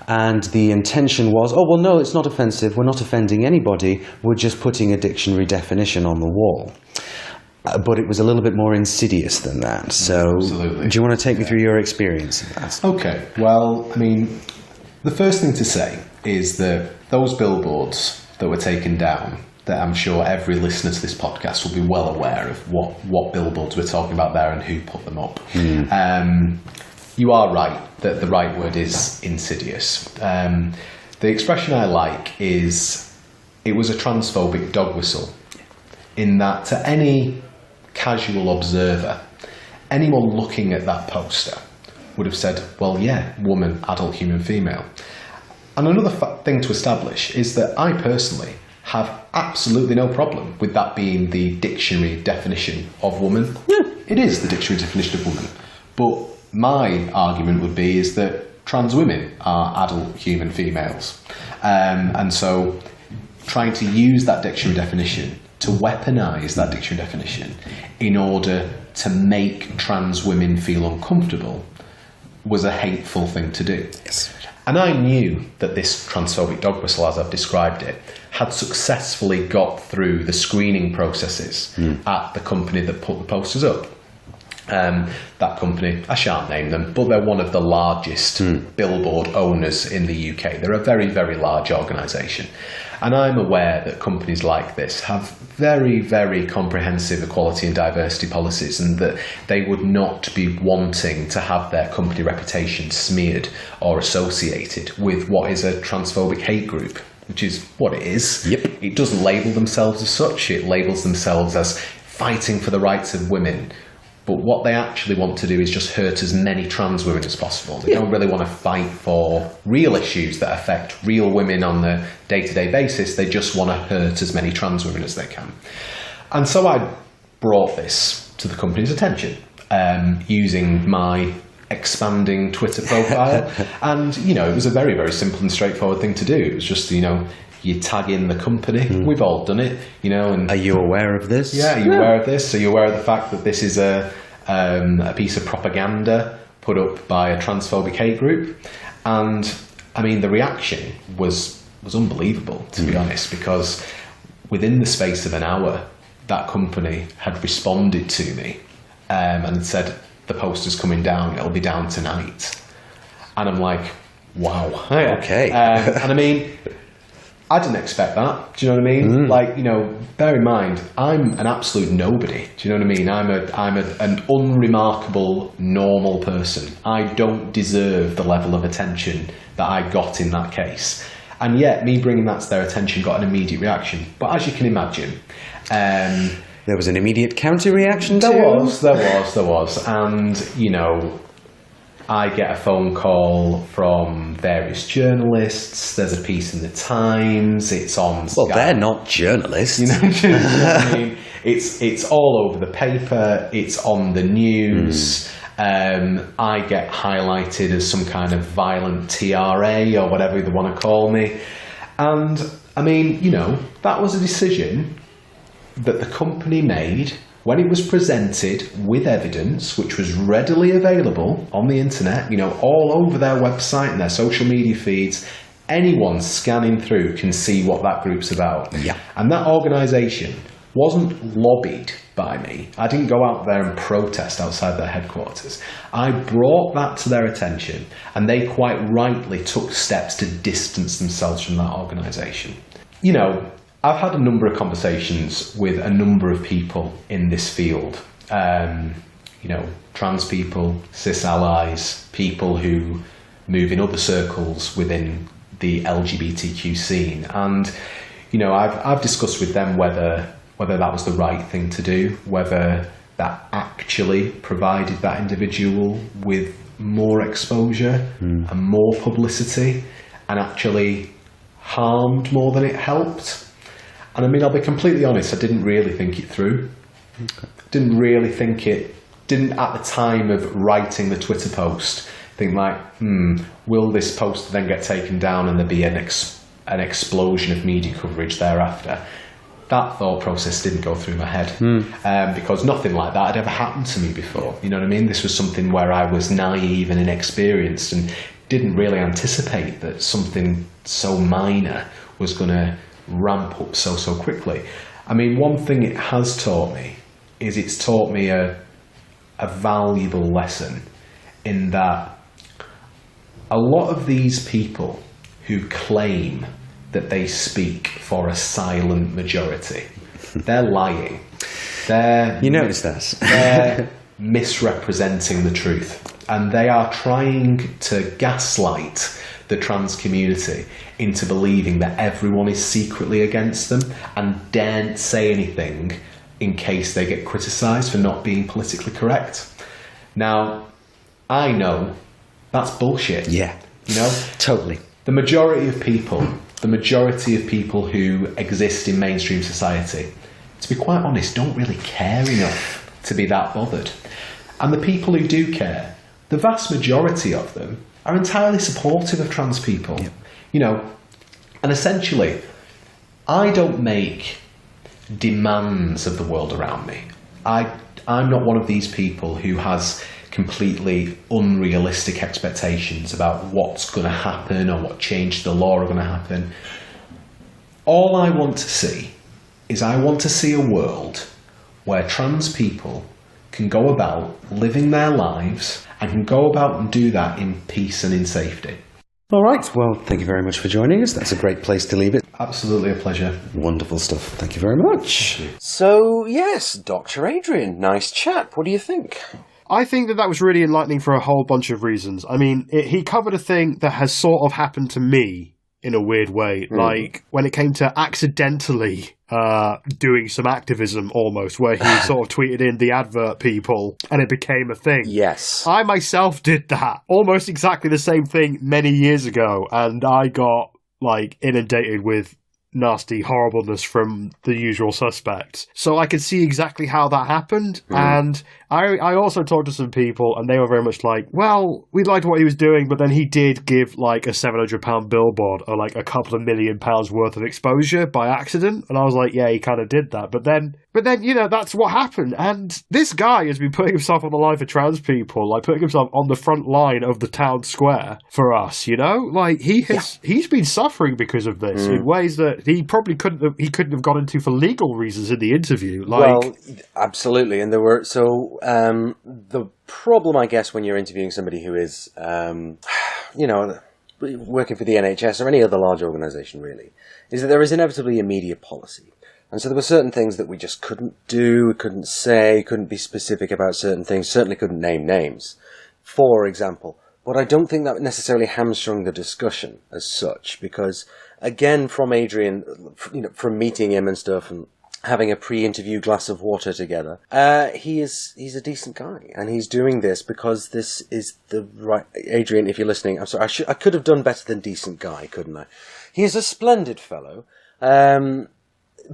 Speaker 5: And the intention was, oh, well, no, it's not offensive. We're not offending anybody. We're just putting a dictionary definition on the wall. But it was a little bit more insidious than that. So
Speaker 6: Absolutely.
Speaker 5: Do you want to take me through your experience of that?
Speaker 6: Okay. Well, I mean, the first thing to say is that those billboards that were taken down, that I'm sure every listener to this podcast will be well aware of what billboards we're talking about there and who put them up. You are right that the right word is insidious. The expression I like is, it was a transphobic dog whistle, in that to any casual observer, anyone looking at that poster would have said, well, yeah, woman, adult, human, female. And another thing to establish is that I personally have absolutely no problem with that being the dictionary definition of woman. Yeah, it is the dictionary definition of woman. But my argument would be is that trans women are adult, human, females. And so trying to use that dictionary definition, to weaponise that dictionary definition in order to make trans women feel uncomfortable, was a hateful thing to do.
Speaker 2: Yes.
Speaker 6: And I knew that this transphobic dog whistle, as I've described it, had successfully got through the screening processes at the company that put the posters up. That company, I shan't name them, but they're one of the largest billboard owners in the UK. They're a very, very large organisation. And I'm aware that companies like this have very, very comprehensive equality and diversity policies, and that they would not be wanting to have their company reputation smeared or associated with what is a transphobic hate group, which is what it is.
Speaker 2: Yep.
Speaker 6: It doesn't label themselves as such. It labels themselves as fighting for the rights of women. But what they actually want to do is just hurt as many trans women as possible. They don't really want to fight for real issues that affect real women on the day-to-day basis. They just want to hurt as many trans women as they can. And so I brought this to the company's attention, using my expanding Twitter profile. And, it was a very, very simple and straightforward thing to do. It was just, you tag in the company. We've all done it, and
Speaker 2: Are you aware of this?
Speaker 6: yeah, are you aware of this? Are you aware of the fact that this is a piece of propaganda put up by a transphobic hate group? And I mean, the reaction was unbelievable, to be honest, because within the space of an hour, that company had responded to me and had said, the poster's coming down, it'll be down tonight. And I'm like, wow.
Speaker 2: Okay.
Speaker 6: And I mean, I didn't expect that. Do you know what I mean? Bear in mind, I'm an absolute nobody. Do you know what I mean? I'm an unremarkable, normal person. I don't deserve the level of attention that I got in that case. And yet, me bringing that to their attention got an immediate reaction. But as you can imagine,
Speaker 2: There was an immediate counter-reaction too?
Speaker 6: There was. And, I get a phone call from various journalists. There's a piece in the Times. It's on Sky.
Speaker 2: Well, they're not journalists.
Speaker 6: Do you know what I mean? It's all over the paper. It's on the news. I get highlighted as some kind of violent TRA or whatever they want to call me. And, I mean, that was a decision that the company made when it was presented with evidence, which was readily available on the internet, all over their website and their social media feeds. Anyone scanning through can see what that group's about.
Speaker 2: Yeah.
Speaker 6: And that organisation wasn't lobbied by me. I didn't go out there and protest outside their headquarters. I brought that to their attention, and they quite rightly took steps to distance themselves from that organisation. I've had a number of conversations with a number of people in this field. Trans people, cis allies, people who move in other circles within the LGBTQ scene. And, I've discussed with them whether that was the right thing to do, whether that actually provided that individual with more exposure and more publicity, and actually harmed more than it helped. And I mean, I'll be completely honest, I didn't really think it through. Okay. Didn't at the time of writing the Twitter post think will this post then get taken down and there be an explosion of media coverage thereafter? That thought process didn't go through my head, because nothing like that had ever happened to me before. You know what I mean? This was something where I was naive and inexperienced and didn't really anticipate that something so minor was going to ramp up so quickly. I mean, one thing it has taught me is it's taught me a valuable lesson, in that a lot of these people who claim that they speak for a silent majority. They're lying.
Speaker 5: You notice that?
Speaker 6: They're misrepresenting the truth. And they are trying to gaslight the trans community into believing that everyone is secretly against them and daren't say anything in case they get criticised for not being politically correct. Now, I know that's bullshit.
Speaker 5: Yeah.
Speaker 6: You know?
Speaker 5: Totally.
Speaker 6: The majority of people who exist in mainstream society, to be quite honest, don't really care enough to be that bothered. And the people who do care, the vast majority of them, are entirely supportive of trans people.
Speaker 5: Yep.
Speaker 6: You know, and essentially, I don't make demands of the world around me. I'm not one of these people who has completely unrealistic expectations about what's going to happen or what change to the law are going to happen. All I want to see is I want to see a world where trans people can go about living their lives and can go about and do that in peace and in safety.
Speaker 5: All right. Well, thank you very much for joining us. That's a great place to leave it.
Speaker 6: Absolutely a pleasure.
Speaker 5: Wonderful stuff. Thank you very much.
Speaker 2: So, yes, Dr. Adrian, nice chap. What do you think?
Speaker 1: I think that was really enlightening for a whole bunch of reasons. I mean, he covered a thing that has sort of happened to me in a weird way. Like, when it came to accidentally doing some activism almost, where he sort of tweeted in the advert people and it became a thing.
Speaker 2: Yes.
Speaker 1: I myself did that. Almost exactly the same thing many years ago. And I got, like, inundated with nasty horribleness from the usual suspects. So I could see exactly how that happened. And I also talked to some people and they were very much like, well, we liked what he was doing, but then he did give like a £700 billboard or like a couple of £1 million worth of exposure by accident. And I was like, yeah, he kind of did that. But then, you know, that's what happened. And this guy has been putting himself on the line for trans people, like putting himself on the front line of the town square for us, you know? Like he's been suffering because of this in ways that he probably couldn't have gone into for legal reasons in the interview. Like,
Speaker 2: well, absolutely. And there were, the problem, I guess, when you're interviewing somebody who is, you know, working for the NHS or any other large organisation, really, is that there is inevitably a media policy. And so there were certain things that we just couldn't do, couldn't say, couldn't be specific about certain things, certainly couldn't name names, for example. But I don't think that necessarily hamstrung the discussion as such, because, again, from Adrian, you know, from meeting him and stuff and having a pre-interview glass of water together, he's a decent guy, and he's doing this because this is the right... Adrian, if you're listening, I'm sorry, I could have done better than decent guy, couldn't I? He is a splendid fellow,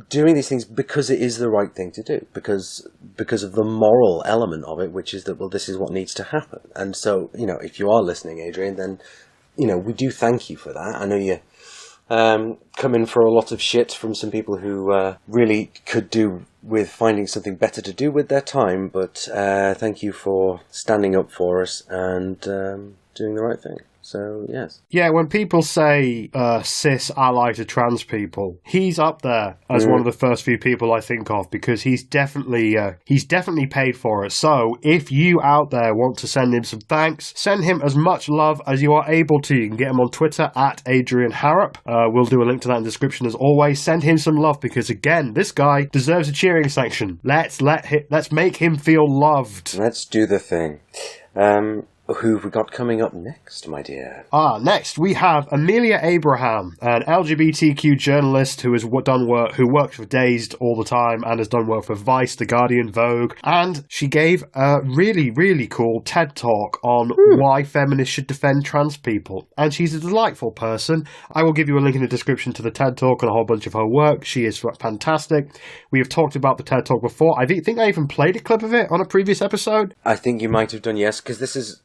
Speaker 2: doing these things because it is the right thing to do, because of the moral element of it, which is that, well, this is what needs to happen. And so, you know, if you are listening, Adrian, then, you know, we do thank you for that. I know you come in for a lot of shit from some people who really could do with finding something better to do with their time, but thank you for standing up for us and doing the right thing. So, yes.
Speaker 1: Yeah, when people say cis ally to trans people, he's up there as one of the first few people I think of, because he's definitely paid for it. So, if you out there want to send him some thanks, send him as much love as you are able to. You can get him on Twitter at Adrian Harrop. We'll do a link to that in the description as always. Send him some love, because again, this guy deserves a cheering section. Let's make him feel loved.
Speaker 2: Let's do the thing. Who have we got coming up next, my dear?
Speaker 1: Next we have Amelia Abraham, an LGBTQ journalist who works for Dazed all the time and has done work for Vice, The Guardian, Vogue, and she gave a really, really cool TED Talk on why feminists should defend trans people. And she's a delightful person. I will give you a link in the description to the TED Talk and a whole bunch of her work. She is fantastic. We have talked about the TED Talk before. I think I even played a clip of it on a previous episode.
Speaker 2: I think you might have done, yes, because this is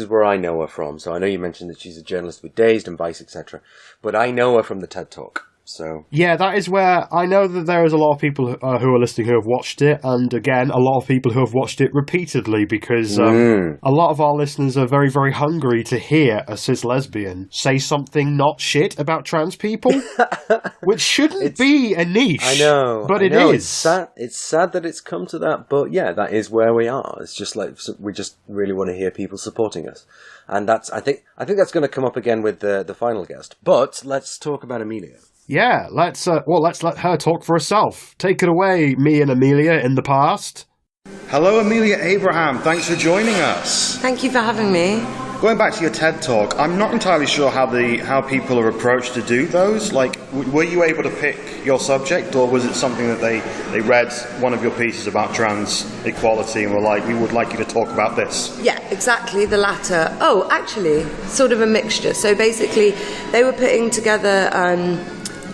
Speaker 2: where I know her from. So I know you mentioned that she's a journalist with Dazed and Vice, etc. But I know her from the TED Talk. So
Speaker 1: yeah, that is where I know that there is a lot of people who are listening who have watched it, and again, a lot of people who have watched it repeatedly, because a lot of our listeners are very, very hungry to hear a cis lesbian say something not shit about trans people, which shouldn't be a niche.
Speaker 2: I know,
Speaker 1: but it
Speaker 2: is.
Speaker 1: is.
Speaker 2: It's sad that it's come to that, but yeah, that is where we are. It's just like we just really want to hear people supporting us, and I think that's going to come up again with the final guest. But let's talk about Amelia.
Speaker 1: Yeah, let's let her talk for herself. Take it away, me and Amelia in the past.
Speaker 3: Hello, Amelia Abraham. Thanks for joining us.
Speaker 7: Thank you for having me.
Speaker 3: Going back to your TED Talk, I'm not entirely sure how people are approached to do those. Like, were you able to pick your subject, or was it something that they read one of your pieces about trans equality and were like, we would like you to talk about this?
Speaker 7: Yeah, exactly, the latter. Oh, actually, sort of a mixture. So basically, they were putting together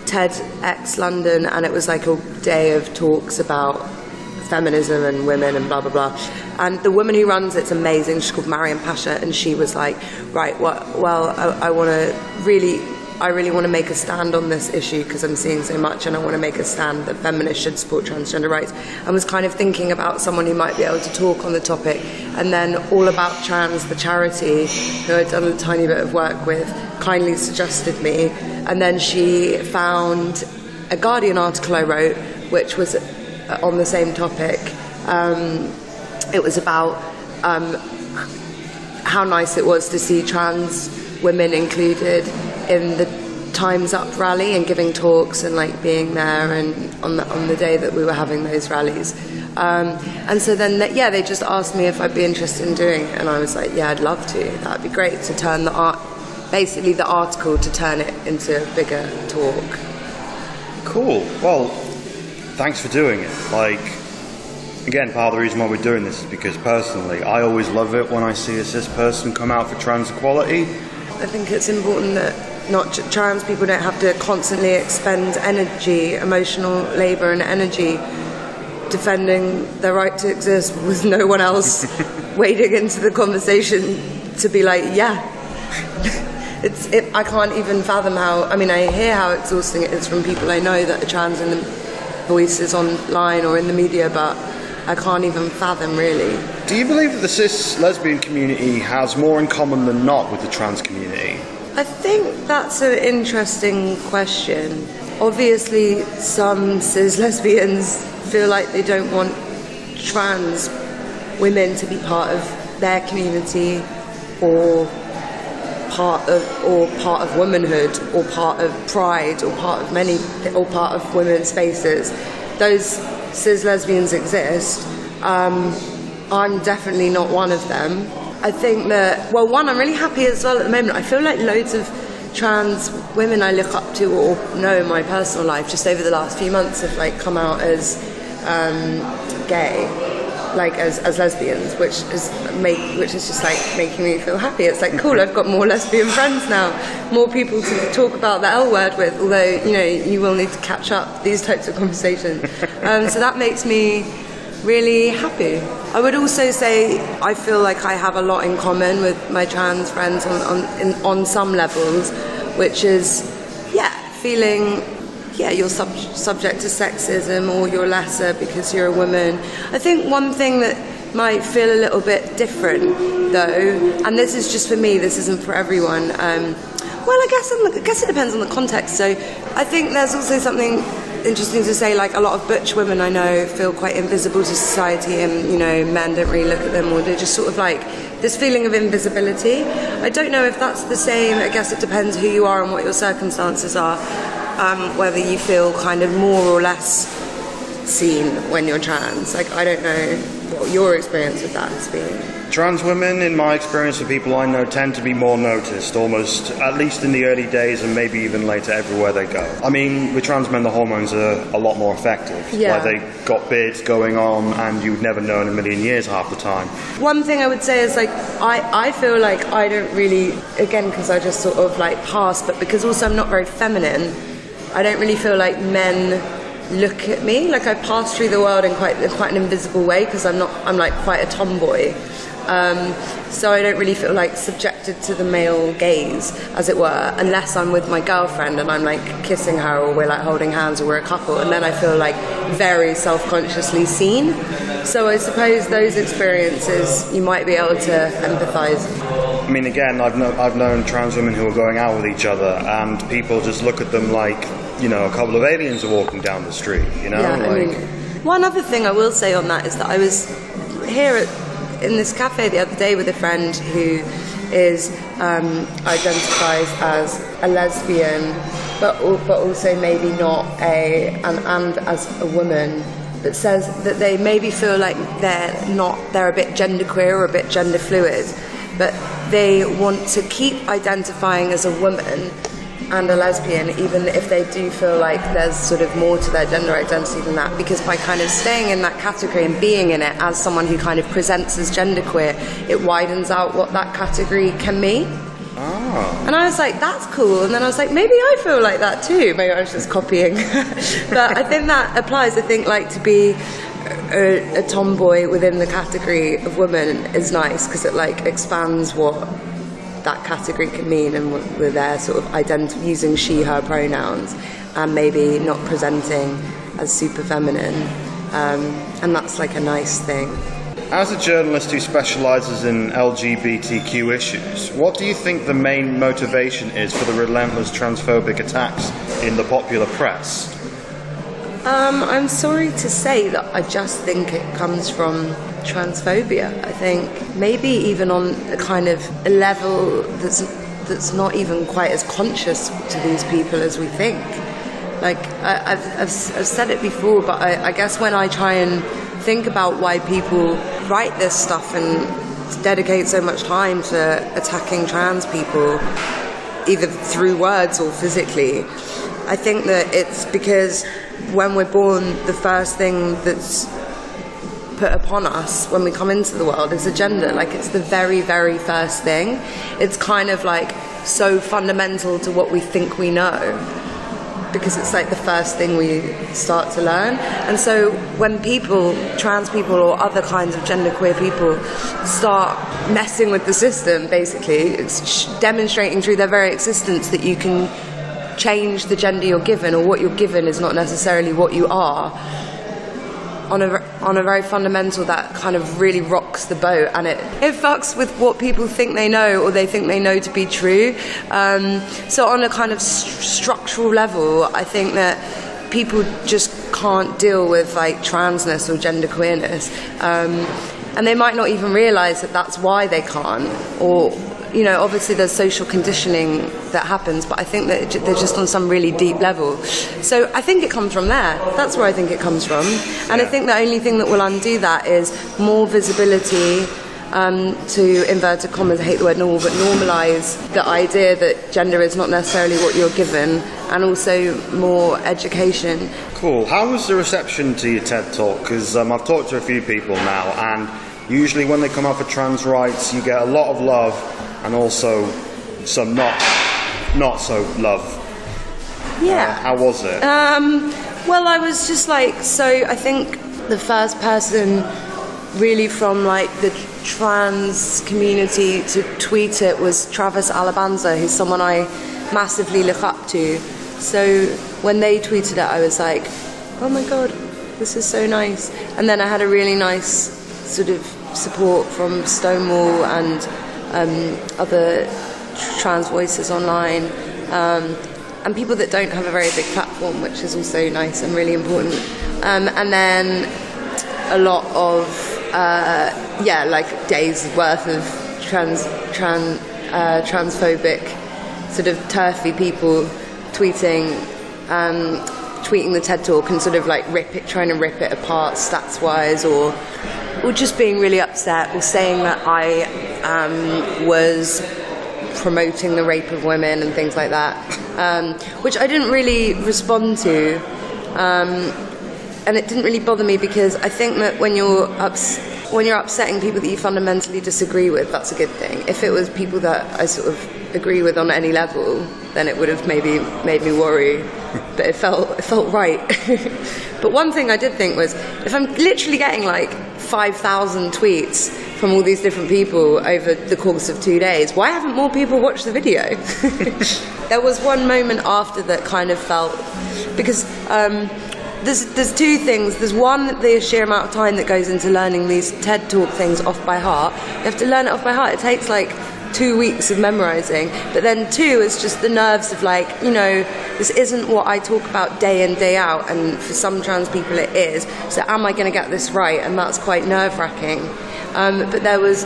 Speaker 7: TEDx London, and it was like a day of talks about feminism and women and blah blah blah. And the woman who runs it's amazing. She's called Mariam Pasha, and she was like, right, well, I really want to make a stand on this issue because I'm seeing so much, and I want to make a stand that feminists should support transgender rights. I was kind of thinking about someone who might be able to talk on the topic, and then All About Trans, the charity, who I'd done a tiny bit of work with, kindly suggested me, and then she found a Guardian article I wrote, which was on the same topic. It was about how nice it was to see trans women included in the Time's Up rally and giving talks and like being there and on the day that we were having those rallies. And so then they just asked me if I'd be interested in doing it, and I was like, yeah, I'd love to. That'd be great to turn the article to turn it into a bigger talk.
Speaker 3: Cool. Well, thanks for doing it. Like, again, part of the reason why we're doing this is because personally, I always love it when I see a cis person come out for trans equality.
Speaker 7: I think it's important that trans people don't have to constantly expend energy, emotional labour and energy defending their right to exist with no one else wading into the conversation to be like, yeah. I can't even fathom how, I mean, I hear how exhausting it is from people I know that are trans in the voices online or in the media, but I can't even fathom, really.
Speaker 3: Do you believe that the cis lesbian community has more in common than not with the trans community?
Speaker 7: I think that's an interesting question. Obviously, some cis lesbians feel like they don't want trans women to be part of their community or part of womanhood or part of pride or part of women's spaces. Those cis lesbians exist. I'm definitely not one of them. I think that, well, one, I'm really happy as well at the moment. I feel like loads of trans women I look up to or know in my personal life just over the last few months have like come out as gay, like as lesbians, which is just like making me feel happy. It's like, cool, I've got more lesbian friends now, more people to talk about the L word with, although, you know, you will need to catch up these types of conversations. So that makes me really happy. I would also say I feel like I have a lot in common with my trans friends on some levels, which is, feeling, you're subject to sexism or you're lesser because you're a woman. I think one thing that might feel a little bit different, though, and this is just for me, this isn't for everyone, I guess it depends on the context. So I think there's also something interesting to say, like a lot of butch women I know feel quite invisible to society, and, you know, men don't really look at them, or they're just sort of like this feeling of invisibility. I don't know if that's the same. I guess it depends who you are and what your circumstances are, whether you feel kind of more or less seen when you're trans. Like, I don't know what your experience with that has been.
Speaker 3: Trans women, in my experience with people I know, tend to be more noticed, almost, at least in the early days and maybe even later, everywhere they go. I mean, with trans men, the hormones are a lot more effective.
Speaker 7: Yeah.
Speaker 3: Like, they got beards going on and you'd never know in a million years half the time.
Speaker 7: One thing I would say is, like, I feel like I don't really, again, because I just sort of, like, pass, but because also I'm not very feminine, I don't really feel like men look at me. Like, I pass through the world in quite an invisible way because I'm like quite a tomboy. So I don't really feel like subjected to the male gaze, as it were, unless I'm with my girlfriend and I'm like kissing her, or we're like holding hands, or we're a couple, and then I feel like very self-consciously seen. So I suppose those experiences you might be able to empathise.
Speaker 3: I mean, again, I've known trans women who are going out with each other, and people just look at them like, you know, a couple of aliens are walking down the street, you know?
Speaker 7: Yeah, I mean, one other thing I will say on that is that I was here in this cafe the other day with a friend who is identifies as a lesbian, but also maybe not and as a woman, that says that they maybe feel like they're a bit genderqueer or a bit gender fluid, but they want to keep identifying as a woman and a lesbian, even if they do feel like there's sort of more to their gender identity than that, because by kind of staying in that category and being in it as someone who kind of presents as genderqueer, it widens out what that category can mean. Oh. And I was like, that's cool. And then I was like, maybe I feel like that too. Maybe I was just copying. But I think that applies. I think like to be a tomboy within the category of woman is nice, because it like expands what that category can mean, and with their sort of using she, her pronouns, and maybe not presenting as super feminine, and that's like a nice thing.
Speaker 3: As a journalist who specialises in LGBTQ issues, what do you think the main motivation is for the relentless transphobic attacks in the popular press?
Speaker 7: I'm sorry to say that I just think it comes from transphobia. I think maybe even on a kind of a level that's not even quite as conscious to these people as we think. Like I've said it before, but I guess when I try and think about why people write this stuff and dedicate so much time to attacking trans people, either through words or physically, I think that it's because when we're born, the first thing that's put upon us when we come into the world is a gender. Like, it's the very, very first thing. It's kind of like so fundamental to what we think we know, because it's like the first thing we start to learn. And so when people, trans people or other kinds of genderqueer people, start messing with the system, basically, it's demonstrating through their very existence that you can change the gender you're given, or what you're given is not necessarily what you are. On a very fundamental, that kind of really rocks the boat, and it fucks with what people think they know, or they think they know to be true. So on a kind of structural level, I think that people just can't deal with like transness or genderqueerness, and they might not even realise that that's why they can't, or, you know, obviously there's social conditioning that happens, but I think that they're just on some really deep level. So I think it comes from there. That's where I think it comes from. And I think the only thing that will undo that is more visibility, to, inverted commas, I hate the word normal, but normalise the idea that gender is not necessarily what you're given, and also more education. Cool.
Speaker 3: How was the reception to your TED Talk? Because I've talked to a few people now, and usually when they come out for trans rights, you get a lot of love, and also some not so love.
Speaker 7: Yeah.
Speaker 3: How was it?
Speaker 7: Well, I was just like, so I think the first person really from like the trans community to tweet it was Travis Alabanza, who's someone I massively look up to. So when they tweeted it, I was like, oh my god, this is so nice. And then I had a really nice sort of support from Stonewall and other trans voices online, and people that don't have a very big platform, which is also nice and really important. And then a lot of like days worth of transphobic sort of turfy people tweeting the TED Talk and sort of like trying to rip it apart stats wise, or just being really upset, or saying that I was promoting the rape of women and things like that, which I didn't really respond to, and it didn't really bother me, because I think that when you're upsetting people that you fundamentally disagree with, that's a good thing. If it was people that I sort of agree with on any level, then it would have maybe made me worry, but it felt right. But one thing I did think was, if I'm literally getting like 5,000 tweets from all these different people over the course of 2 days. Why haven't more people watched the video? There was one moment after that kind of felt, because there's two things. There's one, the sheer amount of time that goes into learning these TED Talk things off by heart. You have to learn it off by heart. It takes like 2 weeks of memorizing. But then two is just the nerves of like, you know, this isn't what I talk about day in, day out, and for some trans people it is. So am I going to get this right? And that's quite nerve-wracking. But there was,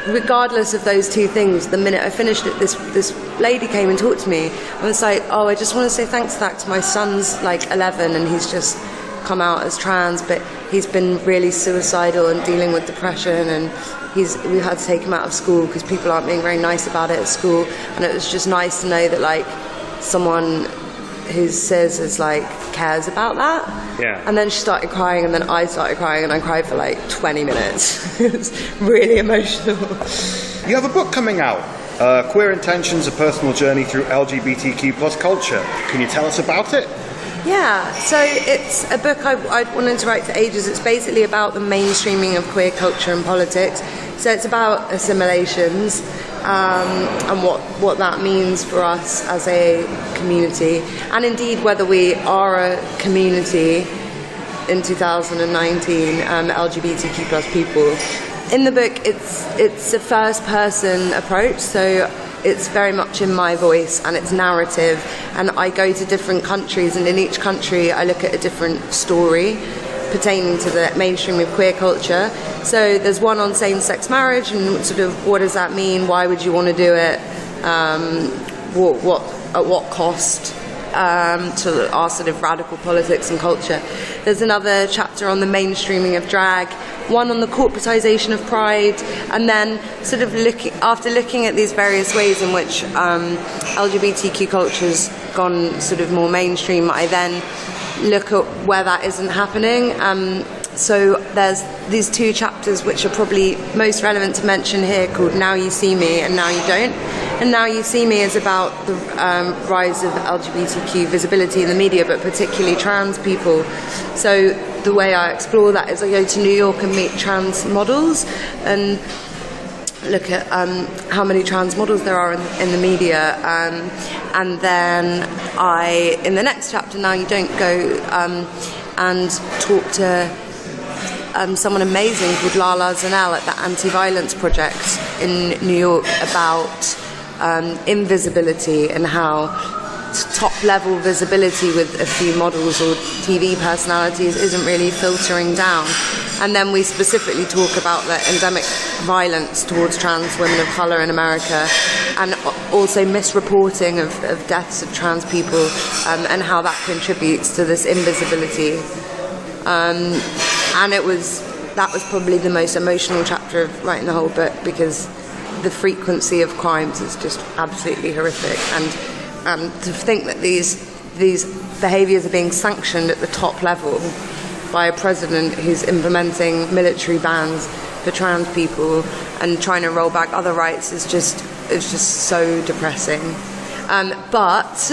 Speaker 7: regardless of those two things, the minute I finished it, this lady came and talked to me. I was like, oh, I just want to say thanks to my son's like 11 and he's just come out as trans, but he's been really suicidal and dealing with depression, and we had to take him out of school because people aren't being very nice about it at school. And it was just nice to know that like someone who says is like cares about that.
Speaker 3: Yeah.
Speaker 7: And then she started crying, and then I started crying, and I cried for like 20 minutes. It was really emotional.
Speaker 3: You have a book coming out, Queer Intentions, A Personal Journey Through LGBTQ plus Culture. Can you tell us about it?
Speaker 7: Yeah, so it's a book I wanted to write for ages. It's basically about the mainstreaming of queer culture and politics. So it's about assimilations and what that means for us as a community, and indeed whether we are a community in 2019, LGBTQ plus people. In the book, it's a first-person approach, so it's very much in my voice and it's narrative, and I go to different countries, and in each country I look at a different story pertaining to the mainstream of queer culture. So there's one on same-sex marriage and sort of what does that mean, why would you want to do it, at what cost, to our sort of radical politics and culture. There's another chapter on the mainstreaming of drag, one on the corporatization of pride, and then sort of after looking at these various ways in which LGBTQ culture's gone sort of more mainstream, I then look at where that isn't happening. So there's these two chapters which are probably most relevant to mention here, called Now You See Me and Now You Don't. And Now You See Me is about the rise of LGBTQ visibility in the media, but particularly trans people. So the way I explore that is I go to New York and meet trans models and look at how many trans models there are in the media, and then I, in the next chapter, Now You Don't, go and talk to someone amazing called Lala Zanel at the Anti-Violence Project in New York about invisibility and how top-level visibility with a few models or TV personalities isn't really filtering down. And then we specifically talk about the endemic violence towards trans women of colour in America, and also misreporting of deaths of trans people, and how that contributes to this invisibility. And that was probably the most emotional chapter of writing the whole book, because the frequency of crimes is just absolutely horrific, and to think that these behaviours are being sanctioned at the top level by a president who's implementing military bans for trans people and trying to roll back other rights is just so depressing. But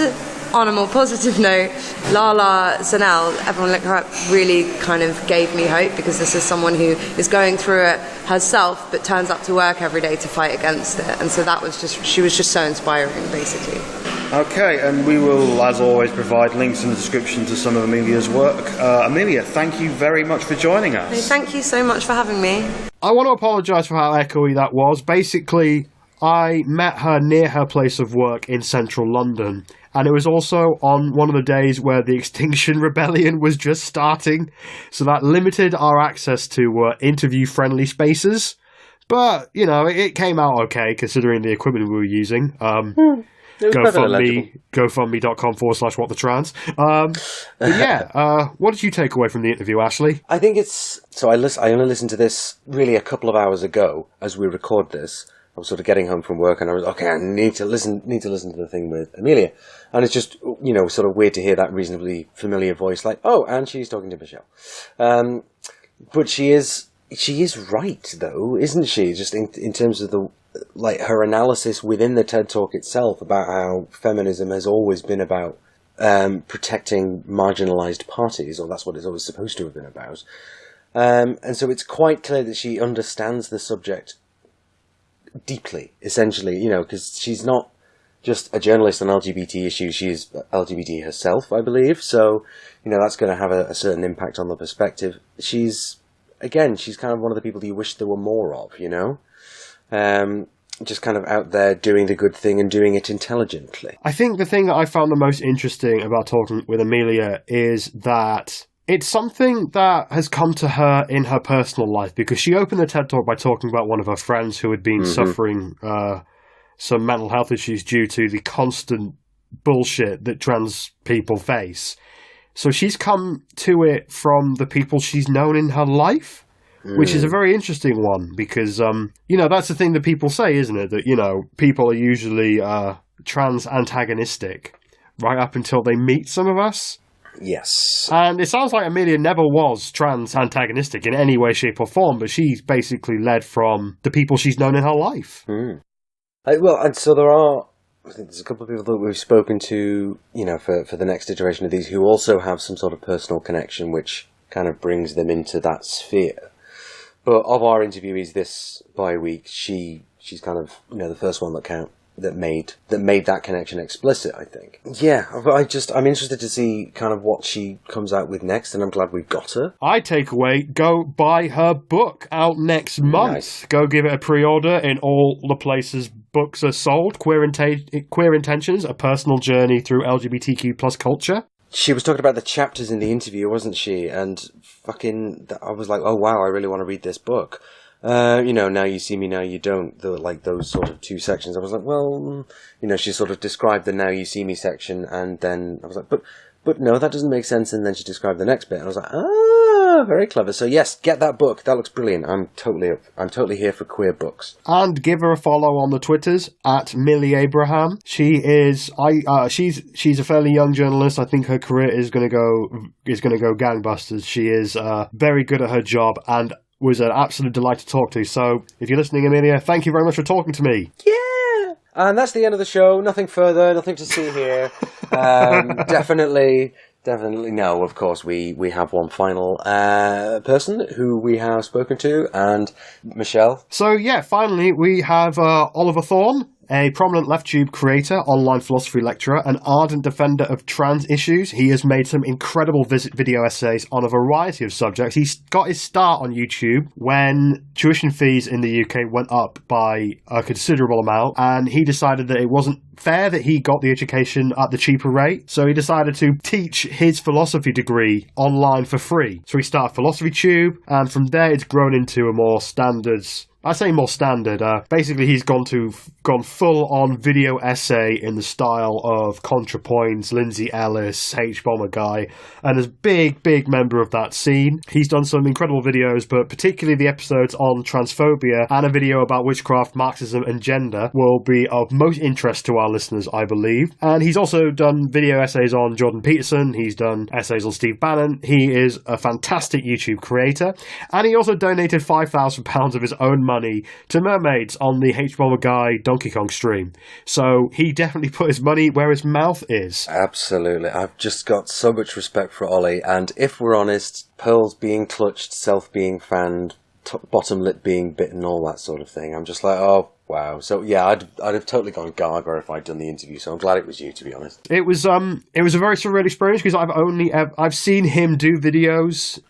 Speaker 7: on a more positive note, Lala Zanel, everyone look her up, really kind of gave me hope, because this is someone who is going through it herself but turns up to work every day to fight against it. And so she was just so inspiring, basically.
Speaker 3: Okay, and we will, as always, provide links in the description to some of Amelia's work. Amelia, thank you very much for joining us.
Speaker 7: Thank you so much for having me.
Speaker 1: I want to apologise for how echoey that was. Basically, I met her near her place of work in central London, and it was also on one of the days where the Extinction Rebellion was just starting, so that limited our access to interview-friendly spaces. But, you know, it came out okay, considering the equipment we were using. GoFundMe.com/whatthetrans. But yeah, what did you take away from the interview, Ashley?
Speaker 2: I think it's... So I only listened to this really a couple of hours ago as we record this. I was sort of getting home from work and I was, okay, I need to listen to the thing with Amelia. And it's just, you know, sort of weird to hear that reasonably familiar voice like, oh, and she's talking to Michelle. But she is right, though, isn't she? Just in terms of her analysis within the TED Talk itself about how feminism has always been about protecting marginalized parties, or that's what it's always supposed to have been about. And so it's quite clear that she understands the subject deeply, essentially, because she's not just a journalist on LGBT issues, she's LGBT herself, I believe. So, that's going to have a certain impact on the perspective. She's kind of one of the people that you wish there were more of, just kind of out there doing the good thing and doing it intelligently.
Speaker 1: I think the thing that I found the most interesting about talking with Amelia is that it's something that has come to her in her personal life, because she opened the TED Talk by talking about one of her friends who had been suffering some mental health issues due to the constant bullshit that trans people face. So she's come to it from the people she's known in her life, which is a very interesting one, because, that's the thing that people say, isn't it? That, people are usually trans antagonistic right up until they meet some of us.
Speaker 2: Yes.
Speaker 1: And it sounds like Amelia never was trans antagonistic in any way, shape, or form, but she's basically led from the people she's known in her life.
Speaker 2: And so I think there's a couple of people that we've spoken to, for the next iteration of these, who also have some sort of personal connection, which kind of brings them into that sphere. But of our interviewees this bi-week, she's kind of, the first one that made that connection explicit, I think. Yeah, I'm interested to see kind of what she comes out with next, and I'm glad we've got her.
Speaker 1: I take away, go buy her book out next month.
Speaker 2: Nice.
Speaker 1: Go give it a pre-order in all the places books are sold. Queer Intentions, A Personal Journey Through LGBTQ plus Culture.
Speaker 2: She was talking about the chapters in the interview, wasn't she? And I was like, oh wow, I really want to read this book. Now you see me, now you don't, those sort of two sections. I was like, well, she sort of described the now you see me section, and then I was like, but no, that doesn't make sense. And then she described the next bit, and I was like, very clever. So yes, get that book. That looks brilliant. I'm totally here for queer books.
Speaker 1: And give her a follow on the Twitters at Amelia Abraham. She is, she's a fairly young journalist. I think her career is going to go gangbusters. She is very good at her job, and was an absolute delight to talk to. So, if you're listening, Amelia, thank you very much for talking to me.
Speaker 2: Yeah! And that's the end of the show. Nothing further, nothing to see here. Definitely no, of course, we have one final person who we have spoken to, and Michelle.
Speaker 1: So, yeah, finally, we have Olly Thorn, a prominent LeftTube creator, online philosophy lecturer, an ardent defender of trans issues. He has made some incredible video essays on a variety of subjects. He got his start on YouTube when tuition fees in the UK went up by a considerable amount, and he decided that it wasn't fair that he got the education at the cheaper rate, so he decided to teach his philosophy degree online for free. So he started PhilosophyTube, and from there it's grown into a more standard. I say more standard. Basically, he's gone full-on video essay in the style of ContraPoints, Lindsay Ellis, H-Bomber Guy, and is a big member of that scene. He's done some incredible videos, but particularly the episodes on transphobia and a video about witchcraft, Marxism, and gender will be of most interest to our listeners, I believe. And he's also done video essays on Jordan Peterson. He's done essays on Steve Bannon. He is a fantastic YouTube creator, and he also donated £5,000 of his own money to mermaids on the H-Bomber Guy Donkey Kong stream. So he definitely put his money where his mouth is.
Speaker 2: Absolutely. I've just got so much respect for Olly, and if we're honest, pearls being clutched, self being fanned, bottom lip being bitten, all that sort of thing. I'm just like, oh, wow. So yeah, I'd have totally gone gaga if I'd done the interview. So I'm glad it was you, to be honest.
Speaker 1: It was a very surreal experience, because I've seen him do videos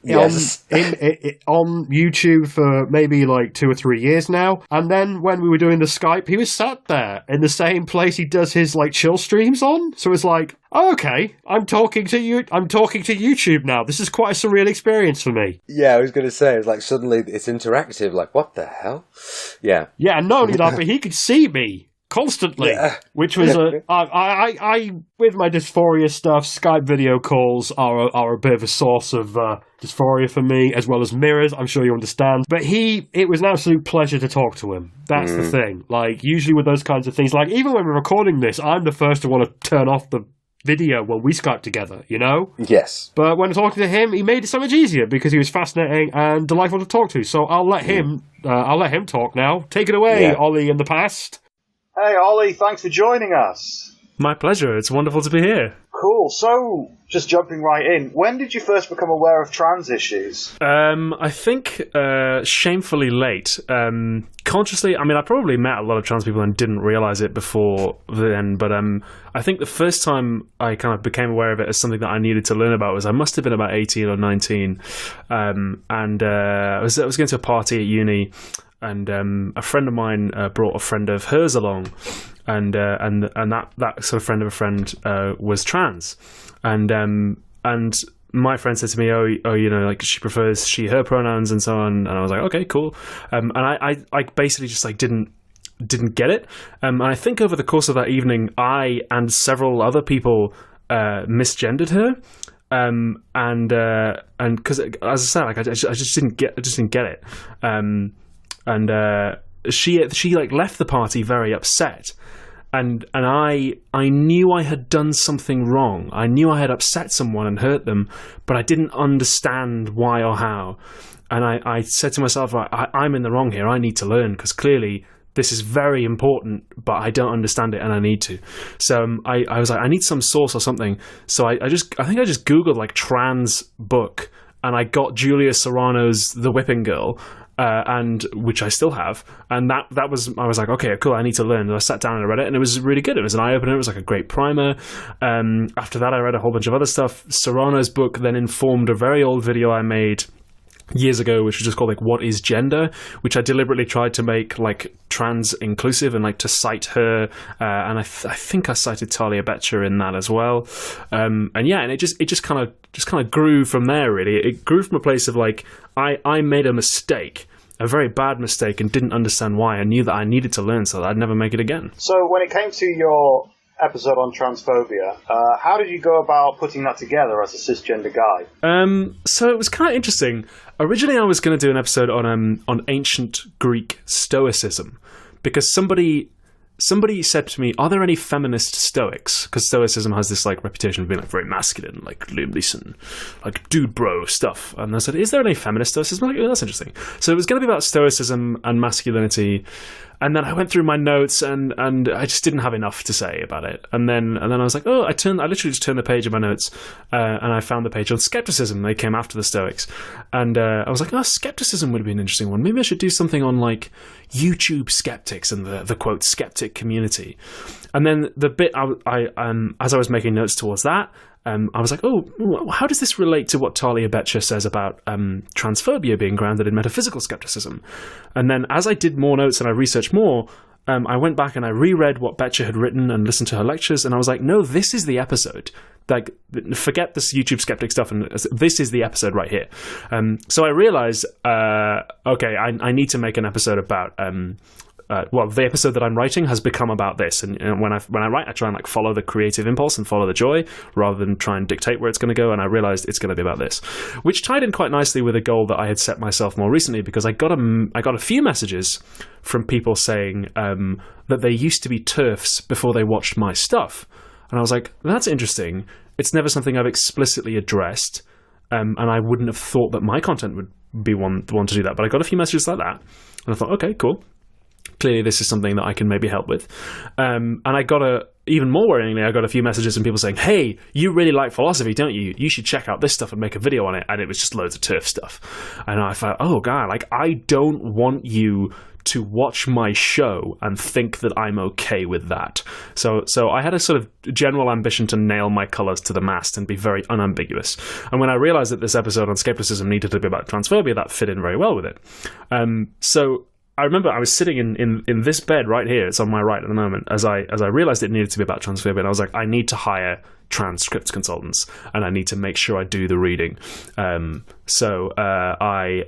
Speaker 1: on YouTube for maybe like 2 or 3 years now. And then when we were doing the Skype, he was sat there in the same place he does his like chill streams on. So it's like, oh, okay, I'm talking to YouTube now. This is quite a surreal experience for me.
Speaker 2: Yeah, I was going to say, it's like suddenly it's interactive. Like, what the hell? Yeah.
Speaker 1: Yeah, and not only that, but he could see me constantly, which was I with my dysphoria stuff, Skype video calls are a bit of a source of dysphoria for me, as well as mirrors. I'm sure you understand. But it was an absolute pleasure to talk to him. That's the thing. Like, usually with those kinds of things, like even when we're recording this, I'm the first to want to turn off the video when we Skype together, you know?
Speaker 2: Yes.
Speaker 1: But when talking to him, he made it so much easier because he was fascinating and delightful to talk to. So I'll let him talk now. Take it away, Olly in the past.
Speaker 3: Hey, Olly, thanks for joining us.
Speaker 8: My pleasure. It's wonderful to be here.
Speaker 3: Cool. So, just jumping right in, when did you first become aware of trans issues?
Speaker 8: I think shamefully late. Consciously, I mean, I probably met a lot of trans people and didn't realize it before then, but I think the first time I kind of became aware of it as something that I needed to learn about was I must have been about 18 or 19, and I was going to a party at uni, and a friend of mine brought a friend of hers along, and that sort of friend of a friend was trans, and my friend said to me, oh, you know, like she prefers she/her pronouns and so on, and I was like, okay, cool, and I basically just like didn't get it, and I think over the course of that evening, I and several other people misgendered her, and because as I said, like I just didn't get it, and she like left the party very upset. And I knew I had done something wrong. I knew I had upset someone and hurt them, but I didn't understand why or how. And I said to myself, I'm in the wrong here. I need to learn, because clearly this is very important, but I don't understand it and I need to. So I was like, I need some source or something. So I think I just Googled like trans book, and I got Julia Serrano's The Whipping Girl, and which I still have, and that was, I was like, okay, cool, I need to learn. And I sat down and I read it, and it was really good. It was an eye-opener. It was like a great primer. After that, I read a whole bunch of other stuff. Serrano's book then informed a very old video I made years ago, which was just called like "What is Gender," which I deliberately tried to make like trans inclusive and like to cite her, and I think I cited Talia Betcher in that as well, and it just kind of grew from there. Really, it grew from a place of like I made a mistake, a very bad mistake, and didn't understand why. I knew that I needed to learn so that I'd never make it again.
Speaker 3: So when it came to your episode on transphobia, how did you go about putting that together as a cisgender guy?
Speaker 8: So it was kind of interesting. Originally, I was going to do an episode on ancient Greek Stoicism, because somebody said to me, "Are there any feminist Stoics?" Because Stoicism has this like reputation of being like very masculine, like Liam Neeson, like dude bro stuff. And I said, "Is there any feminist Stoicism?" I'm like, oh, that's interesting. So it was going to be about Stoicism and masculinity. And then I went through my notes, and I just didn't have enough to say about it. And then I was like, oh, I literally just turned the page of my notes, and I found the page on skepticism. They came after the Stoics, and I was like, oh, skepticism would be an interesting one. Maybe I should do something on like YouTube skeptics and the quote skeptic community. And then the bit as I was making notes towards that, I was like, oh, how does this relate to what Talia Betcher says about transphobia being grounded in metaphysical skepticism? And then as I did more notes and I researched more, I went back and I reread what Betcher had written and listened to her lectures, and I was like, no, this is the episode. Like, forget this YouTube skeptic stuff, and this is the episode right here. So I realized, okay, I need to make an episode about... the episode that I'm writing has become about this, and when I write, I try and like follow the creative impulse and follow the joy rather than try and dictate where it's going to go. And I realized it's going to be about this, which tied in quite nicely with a goal that I had set myself more recently, because I got a few messages from people saying that they used to be TERFs before they watched my stuff, and I was like, that's interesting. It's never something I've explicitly addressed, and I wouldn't have thought that my content would be the one to do that. But I got a few messages like that, and I thought, okay, cool. Clearly, this is something that I can maybe help with. And I got even more worryingly, I got a few messages from people saying, hey, you really like philosophy, don't you? You should check out this stuff and make a video on it. And it was just loads of TERF stuff. And I thought, oh, God, like, I don't want you to watch my show and think that I'm okay with that. So I had a sort of general ambition to nail my colours to the mast and be very unambiguous. And when I realised that this episode on skepticism needed to be about transphobia, that fit in very well with it. So I remember I was sitting in this bed right here. It's on my right at the moment. As I realized it needed to be about transphobia, and I was like, I need to hire transcript consultants, and I need to make sure I do the reading. So I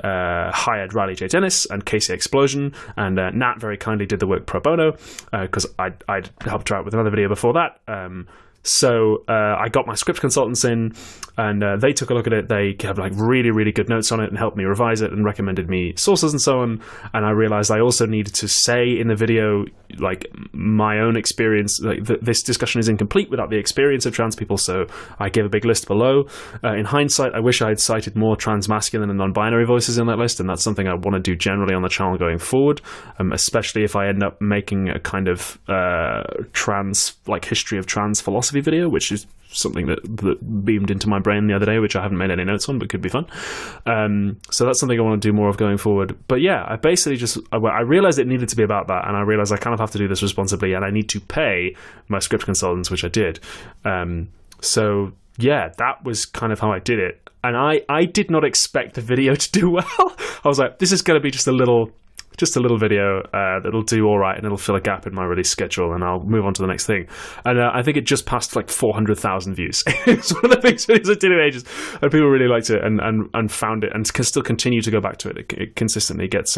Speaker 8: hired Riley J. Dennis and Casey Explosion, and Nat very kindly did the work pro bono, because I'd helped her out with another video before that. So I got my script consultants in, and they took a look at it. They have like really, really good notes on it and helped me revise it and recommended me sources and so on. And I realized I also needed to say in the video, like, my own experience. Like, this discussion is incomplete without the experience of trans people, so I gave a big list below. In hindsight, I wish I had cited more trans masculine and non-binary voices in that list, and that's something I want to do generally on the channel going forward, especially if I end up making a kind of trans, like, history of trans philosophy philosophy video, which is something that beamed into my brain the other day, which I haven't made any notes on, but could be fun. So that's something I want to do more of going forward. But yeah, I basically I realized it needed to be about that, and I realized I kind of have to do this responsibly, and I need to pay my script consultants, which I did. So yeah, that was kind of how I did it. And I did not expect the video to do well. I was like, this is going to be just a little video that'll do all right, and it'll fill a gap in my release schedule, and I'll move on to the next thing. And I think it just passed like 400,000 views. It's one of the biggest videos I did in ages, and people really liked it and found it, and can still continue to go back to it. It consistently gets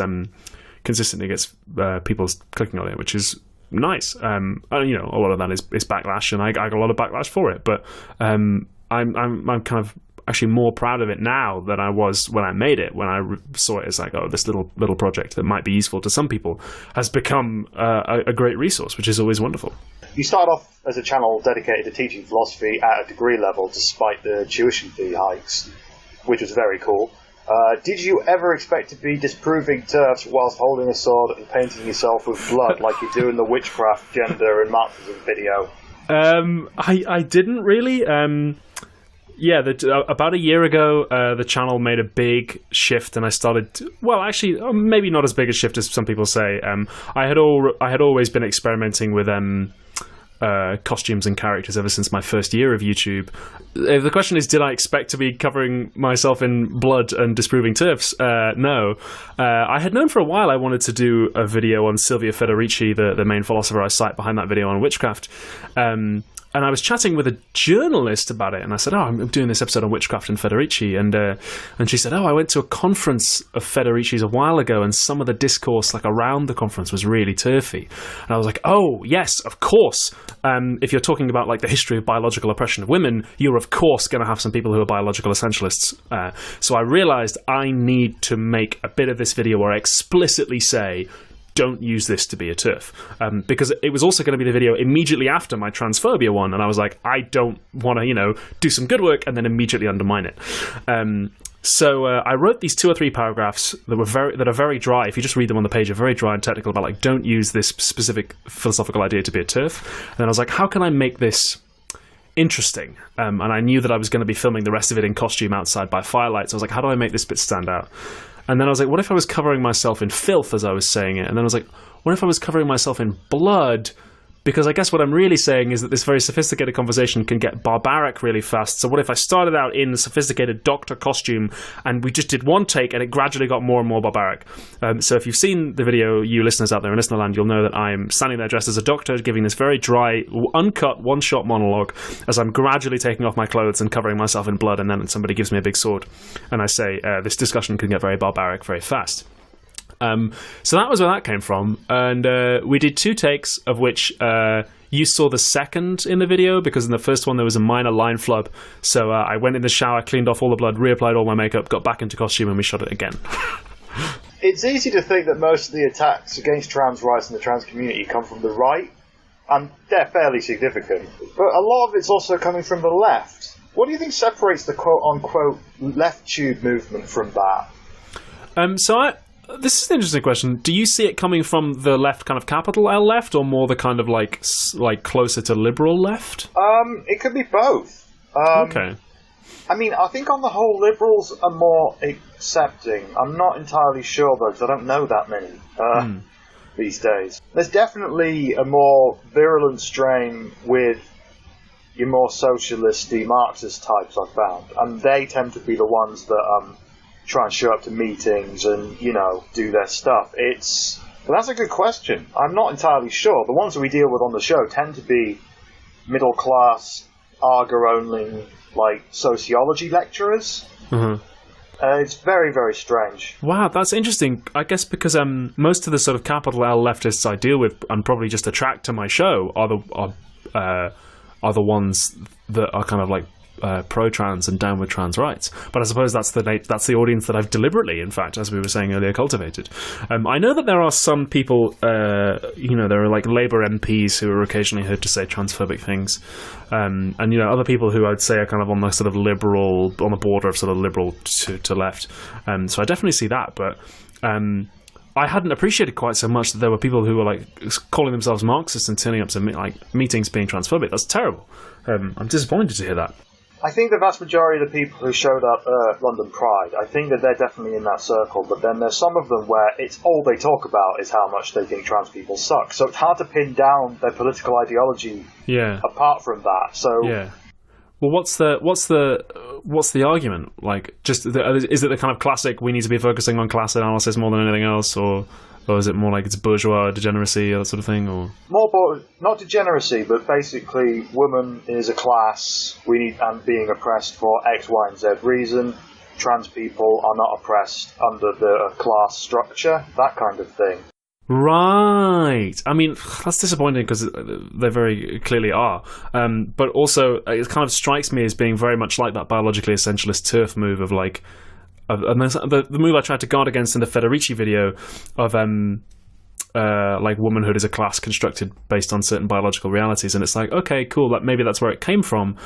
Speaker 8: people clicking on it, which is nice. And, you know, a lot of that is backlash, and I got a lot of backlash for it. But I'm kind of actually more proud of it now than I was when I made it. When I saw it as like, oh, this little project that might be useful to some people has become a great resource, which is always wonderful.
Speaker 3: You started off as a channel dedicated to teaching philosophy at a degree level, despite the tuition fee hikes, which was very cool. Did you ever expect to be disproving TERFs whilst holding a sword and painting yourself with blood like you do in the witchcraft, gender, and Marxism video?
Speaker 8: I didn't really. Yeah, about a year ago, the channel made a big shift, and I started. Well, actually, maybe not as big a shift as some people say. I had always been experimenting with costumes and characters ever since my first year of YouTube. The question is, did I expect to be covering myself in blood and disproving TERFs? No. I had known for a while I wanted to do a video on Silvia Federici, the main philosopher I cite behind that video on witchcraft. And I was chatting with a journalist about it, and I said, "Oh, I'm doing this episode on witchcraft and Federici," and she said, "Oh, I went to a conference of Federici's a while ago, and some of the discourse like around the conference was really turfy." And I was like, "Oh, yes, of course. If you're talking about like the history of biological oppression of women, you're of course going to have some people who are biological essentialists." So I realized I need to make a bit of this video where I explicitly say, don't use this to be a TERF, because it was also going to be the video immediately after my transphobia one, and I was like, I don't want to, do some good work and then immediately undermine it. So I wrote these 2 or 3 paragraphs that are very dry. If you just read them on the page, are very dry and technical about like, don't use this specific philosophical idea to be a TERF. And then I was like, how can I make this interesting? And I knew that I was going to be filming the rest of it in costume outside by firelight. So I was like, how do I make this bit stand out? And then I was like, what if I was covering myself in filth as I was saying it? And then I was like, what if I was covering myself in blood? Because I guess what I'm really saying is that this very sophisticated conversation can get barbaric really fast. So what if I started out in a sophisticated doctor costume and we just did one take and it gradually got more and more barbaric? So if you've seen the video, you listeners out there in Listenerland, you'll know that I'm standing there dressed as a doctor, giving this very dry, uncut, one-shot monologue as I'm gradually taking off my clothes and covering myself in blood, and then somebody gives me a big sword. And I say, this discussion can get very barbaric very fast. So that was where that came from, and we did 2 takes, of which you saw the second in the video, because in the first one there was a minor line flub. So I went in the shower, cleaned off all the blood, reapplied all my makeup, got back into costume, and we shot it again.
Speaker 3: It's easy to think that most of the attacks against trans rights and the trans community come from the right, and they're fairly significant. But a lot of it's also coming from the left. What do you think separates the quote-unquote left tube movement from that?
Speaker 8: This is an interesting question. Do you see it coming from the left, kind of capital L left, or more the kind of like closer to liberal left?
Speaker 3: It could be both.
Speaker 8: Okay.
Speaker 3: I mean, I think on the whole, liberals are more accepting. I'm not entirely sure though, because I don't know that many these days. There's definitely a more virulent strain with your more socialist-y Marxist types, I've found, and they tend to be the ones that try and show up to meetings and, do their stuff. But that's a good question. I'm not entirely sure. The ones that we deal with on the show tend to be middle-class, Arga-only, sociology lecturers. Mm-hmm. It's very, very strange.
Speaker 8: Wow, that's interesting. I guess because most of the sort of capital L leftists I deal with and probably just attract to my show are the ones that are kind of like pro-trans and down with trans rights. But I suppose that's the audience that I've deliberately, in fact, as we were saying earlier, cultivated. I know that there are some people, there are like Labour MPs who are occasionally heard to say transphobic things, and other people who I'd say are kind of on the sort of liberal, on the border of sort of liberal to left. So I definitely see that, but I hadn't appreciated quite so much that there were people who were like calling themselves Marxists and turning up to meetings being transphobic. That's terrible. I'm disappointed to hear that.
Speaker 3: I think the vast majority of the people who showed up at London Pride, I think that they're definitely in that circle, but then there's some of them where it's all they talk about is how much they think trans people suck. So it's hard to pin down their political ideology apart from that. So
Speaker 8: yeah. Well, what's the argument? Like, is it the kind of classic, we need to be focusing on class analysis more than anything else, or is it more like it's bourgeois degeneracy or that sort of thing? Or
Speaker 3: more, not degeneracy, but basically, woman is a class. And being oppressed for X, Y, and Z reason. Trans people are not oppressed under the class structure. That kind of thing.
Speaker 8: Right. I mean, that's disappointing because they very clearly are. But also, it kind of strikes me as being very much like that biologically essentialist TERF move of like, and the move I tried to guard against in the Federici video of like womanhood is a class constructed based on certain biological realities, and it's like, okay, cool, maybe that's where it came from.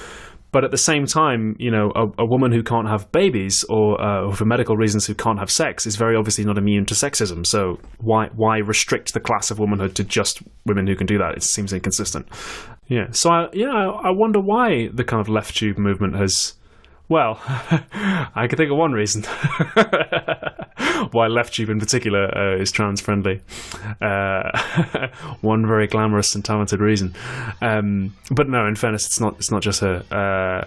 Speaker 8: But at the same time, you know, a woman who can't have babies or for medical reasons who can't have sex is very obviously not immune to sexism. So why restrict the class of womanhood to just women who can do that? It seems inconsistent. Yeah. So I wonder why the kind of left tube movement has. Well, I can think of one reason why left tube in particular is trans friendly. One very glamorous and talented reason. But no, in fairness, it's not just her. I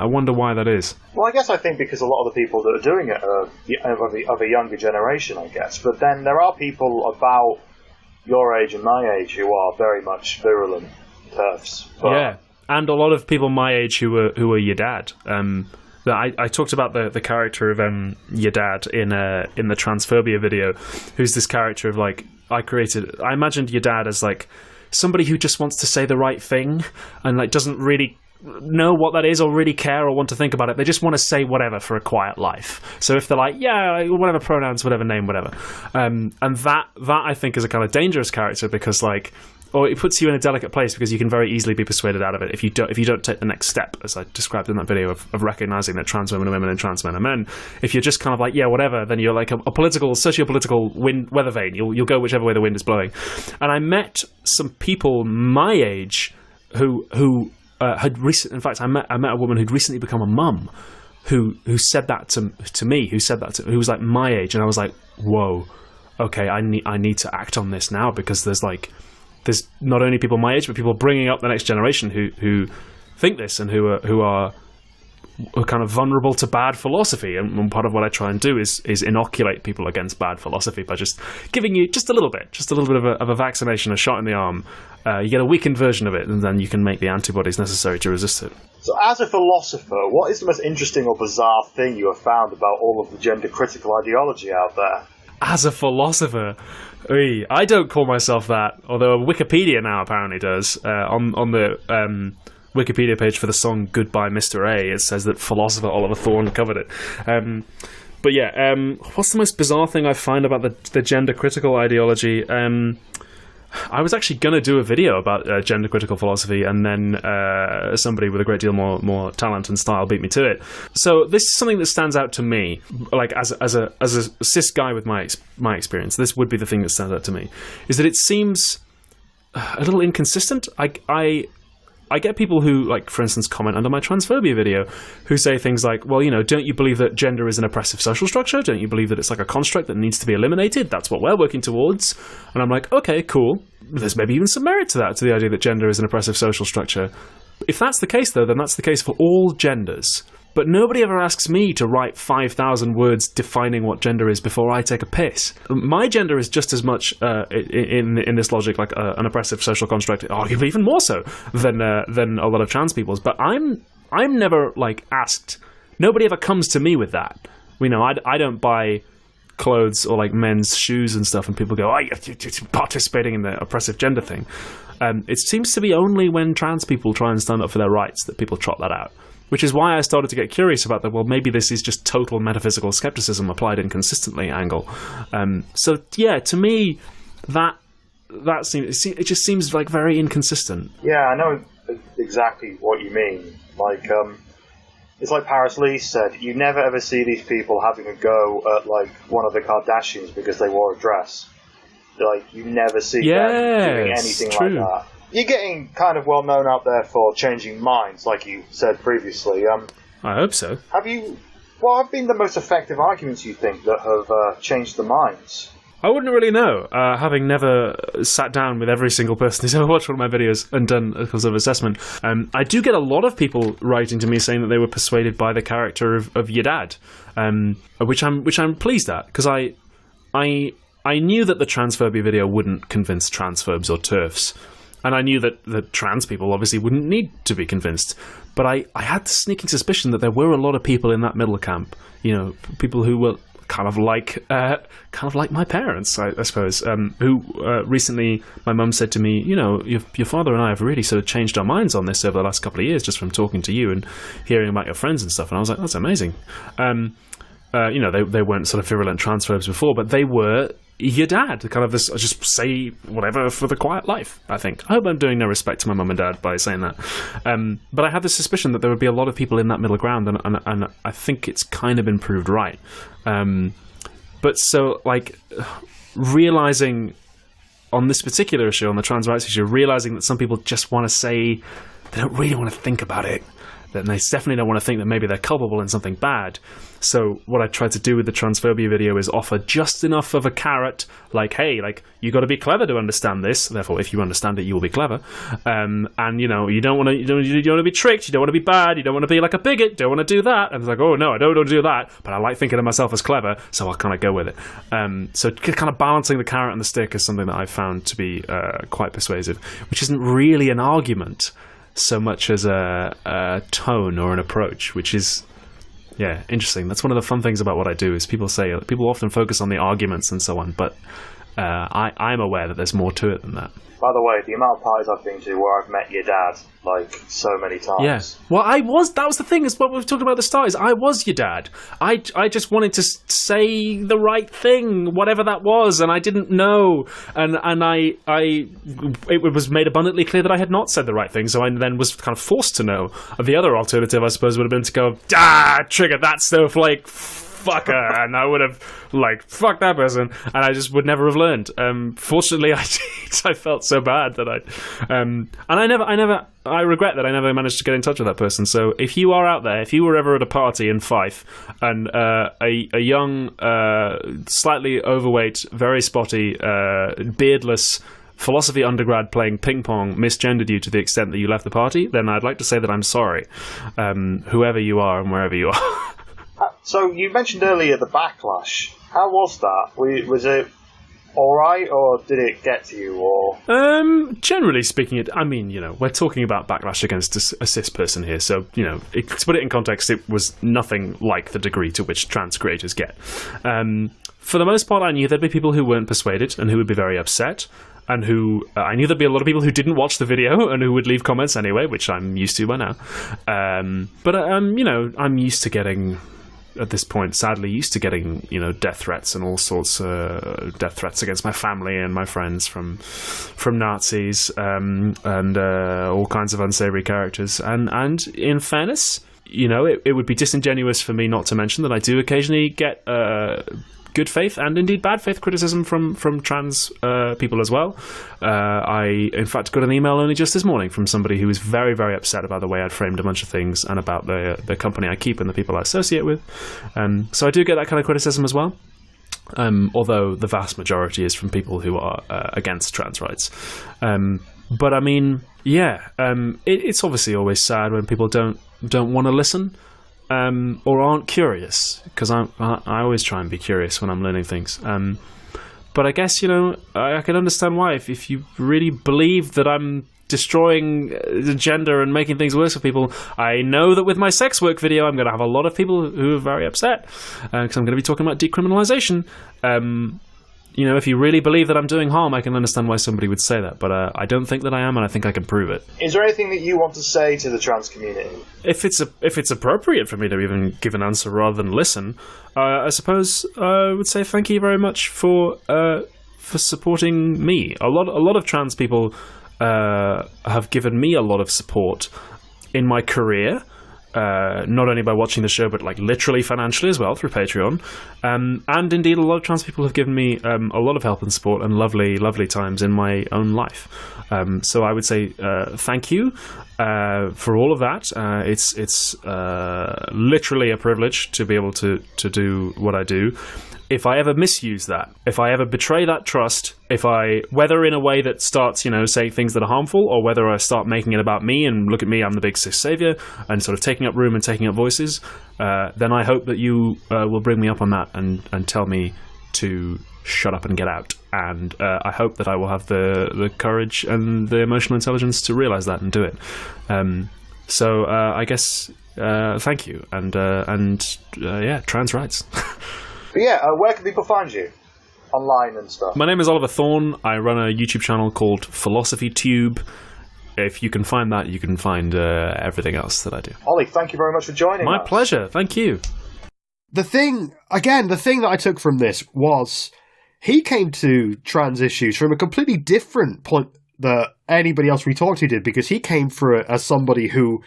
Speaker 8: wonder why that is.
Speaker 3: Well, I guess I think because a lot of the people that are doing it are of a younger generation, I guess. But then there are people about your age and my age who are very much virulent TERFs.
Speaker 8: Yeah. And a lot of people my age who are your dad. I talked about the character of your dad in the transphobia video, who's this character of like I imagined your dad as like somebody who just wants to say the right thing and like doesn't really know what that is or really care or want to think about it. They just want to say whatever for a quiet life. So if they're like, yeah, whatever pronouns, whatever name, whatever, and that I think is a kind of dangerous character because like. Or it puts you in a delicate place because you can very easily be persuaded out of it if you don't take the next step, as I described in that video of recognizing that trans women are women and trans men are men. If you're just kind of like, yeah, whatever, then you're like a socio-political weather vane. You'll go whichever way the wind is blowing. And I met some people my age who had recently. In fact, I met a woman who'd recently become a mum, who said that to me. Who was like my age, and I was like, whoa, okay, I need to act on this now because there's not only people my age, but people bringing up the next generation who think this and who are kind of vulnerable to bad philosophy. And part of what I try and do is inoculate people against bad philosophy by just giving you just a little bit of a vaccination, a shot in the arm. You get a weakened version of it, and then you can make the antibodies necessary to resist it.
Speaker 3: So as a philosopher, what is the most interesting or bizarre thing you have found about all of the gender-critical ideology out there?
Speaker 8: As a philosopher, I don't call myself that, although Wikipedia now apparently does. On the Wikipedia page for the song Goodbye Mr. A, it says that philosopher Olly Thorn covered it. But yeah, what's the most bizarre thing I find about the gender-critical ideology? I was actually going to do a video about gender-critical philosophy, and then somebody with a great deal more talent and style beat me to it. So this is something that stands out to me, like as a cis guy with my experience. This would be the thing that stands out to me, is that it seems a little inconsistent. I get people who, like, for instance, comment under my transphobia video, who say things like, well, you know, don't you believe that gender is an oppressive social structure? Don't you believe that it's like a construct that needs to be eliminated? That's what we're working towards. And I'm like, okay, cool. There's maybe even some merit to that, to the idea that gender is an oppressive social structure. If that's the case, though, then that's the case for all genders. But nobody ever asks me to write 5,000 words defining what gender is before I take a piss. My gender is just as much, in this logic, like an oppressive social construct, arguably even more so than a lot of trans people's. But I'm never, like, asked. Nobody ever comes to me with that. You know, I don't buy clothes or, like, men's shoes and stuff, and people go, you're participating in the oppressive gender thing. It seems to be only when trans people try and stand up for their rights that people trot that out. Which is why I started to get curious about maybe this is just total metaphysical skepticism applied inconsistently angle. So yeah, to me, that seems, it just seems like very inconsistent.
Speaker 3: Yeah, I know exactly what you mean. Like, it's like Paris Lee said, you never ever see these people having a go at like one of the Kardashians because they wore a dress. Like, you never see them doing anything like that. You're getting kind of well known out there for changing minds, like you said previously.
Speaker 8: I hope so.
Speaker 3: What have been the most effective arguments, you think, that have changed the minds?
Speaker 8: I wouldn't really know, having never sat down with every single person who's ever watched one of my videos and done a sort of assessment. I do get a lot of people writing to me saying that they were persuaded by the character of your dad, which I'm pleased at, because I knew that the transphobia video wouldn't convince transphobes or TERFs, and I knew that trans people obviously wouldn't need to be convinced. But I had the sneaking suspicion that there were a lot of people in that middle camp, people who were kind of like my parents, I suppose, who recently, my mum said to me, your father and I have really sort of changed our minds on this over the last couple of years, just from talking to you and hearing about your friends and stuff. And I was like, that's amazing. They weren't sort of virulent transphobes before, but they were your dad, kind of this, just say whatever for the quiet life, I think. I hope I'm doing no respect to my mum and dad by saying that. But I had the suspicion that there would be a lot of people in that middle ground, and I think it's kind of been proved right. But so, like, realizing on this particular issue, on the trans rights issue, realizing that some people just want to say, they don't really want to think about it, then they definitely don't want to think that maybe they're culpable in something bad. So what I tried to do with the transphobia video is offer just enough of a carrot, like, hey, like, you got to be clever to understand this. Therefore, if you understand it, you will be clever. And you don't want to be tricked. You don't want to be bad. You don't want to be like a bigot. You don't want to do that. And it's like, oh no, I don't want to do that. But I like thinking of myself as clever, so I'll kind of go with it. So kind of balancing the carrot and the stick is something that I found to be quite persuasive, which isn't really an argument so much as a tone or an approach, which is, yeah, interesting. That's one of the fun things about what I do, is people often focus on the arguments and so on, but I'm aware that there's more to it than that.
Speaker 3: By the way, the amount of parties I've been to where I've met your dad, like, so many times.
Speaker 8: Yeah. Well, that was the thing, is what we were talking about at the start, is I was your dad. I just wanted to say the right thing, whatever that was, and I didn't know. And it was made abundantly clear that I had not said the right thing, so I then was kind of forced to know. The other alternative, I suppose, would have been to go, trigger that snowflake, fucker, and I would have, like, fuck that person, and I just would never have learned. Fortunately, I felt so bad that and I regret that I never managed to get in touch with that person. So if you are out there, if you were ever at a party in Fife and a young, slightly overweight, very spotty, beardless philosophy undergrad playing ping pong misgendered you to the extent that you left the party, then I'd like to say that I'm sorry, whoever you are and wherever you are.
Speaker 3: So you mentioned earlier the backlash. How was that? Was it all right, or did it get to you? Or
Speaker 8: generally speaking, we're talking about backlash against a cis person here, so to put it in context, it was nothing like the degree to which trans creators get. For the most part, I knew there'd be people who weren't persuaded and who would be very upset, and who I knew there'd be a lot of people who didn't watch the video and who would leave comments anyway, which I'm used to by now. But I'm used to getting, at this point, sadly used to getting, death threats and all sorts of death threats against my family and my friends from Nazis, and all kinds of unsavory characters. And in fairness, it would be disingenuous for me not to mention that I do occasionally get good faith and indeed bad faith criticism from trans people as well. I, in fact, got an email only just this morning from somebody who was very, very upset about the way I'd framed a bunch of things and about the company I keep and the people I associate with. So I do get that kind of criticism as well. Although the vast majority is from people who are against trans rights. But I mean, it's obviously always sad when people don't want to listen. Or aren't curious, because I always try and be curious when I'm learning things. But I guess, I can understand why. If you really believe that I'm destroying the gender and making things worse for people, I know that with my sex work video, I'm going to have a lot of people who are very upset, because I'm going to be talking about decriminalization. If you really believe that I'm doing harm, I can understand why somebody would say that. But I don't think that I am, and I think I can prove it.
Speaker 3: Is there anything that you want to say to the trans community?
Speaker 8: If it's appropriate for me to even give an answer rather than listen, I suppose I would say thank you very much for supporting me. A lot of trans people have given me a lot of support in my career. not only by watching the show, but like literally financially as well through Patreon. And indeed, a lot of trans people have given me a lot of help and support and lovely, lovely times in my own life. So I would say thank you for all of that. It's literally a privilege to be able to do what I do. If I ever misuse that, if I ever betray that trust, whether in a way that starts, saying things that are harmful, or whether I start making it about me and look at me, I'm the big cis savior, and sort of taking up room and taking up voices, then I hope that you will bring me up on that and tell me to shut up and get out. And I hope that I will have the courage and the emotional intelligence to realize that and do it. So I guess thank you, and trans rights.
Speaker 3: But yeah, where can people find you? Online and stuff.
Speaker 8: My name is Oliver Thorn. I run a YouTube channel called PhilosophyTube. If you can find that, you can find everything else that I do.
Speaker 3: Olly, thank you very much for joining us.
Speaker 8: My pleasure. Thank you.
Speaker 1: The thing that I took from this was he came to trans issues from a completely different point that anybody else we talked to did, because he came for it as somebody who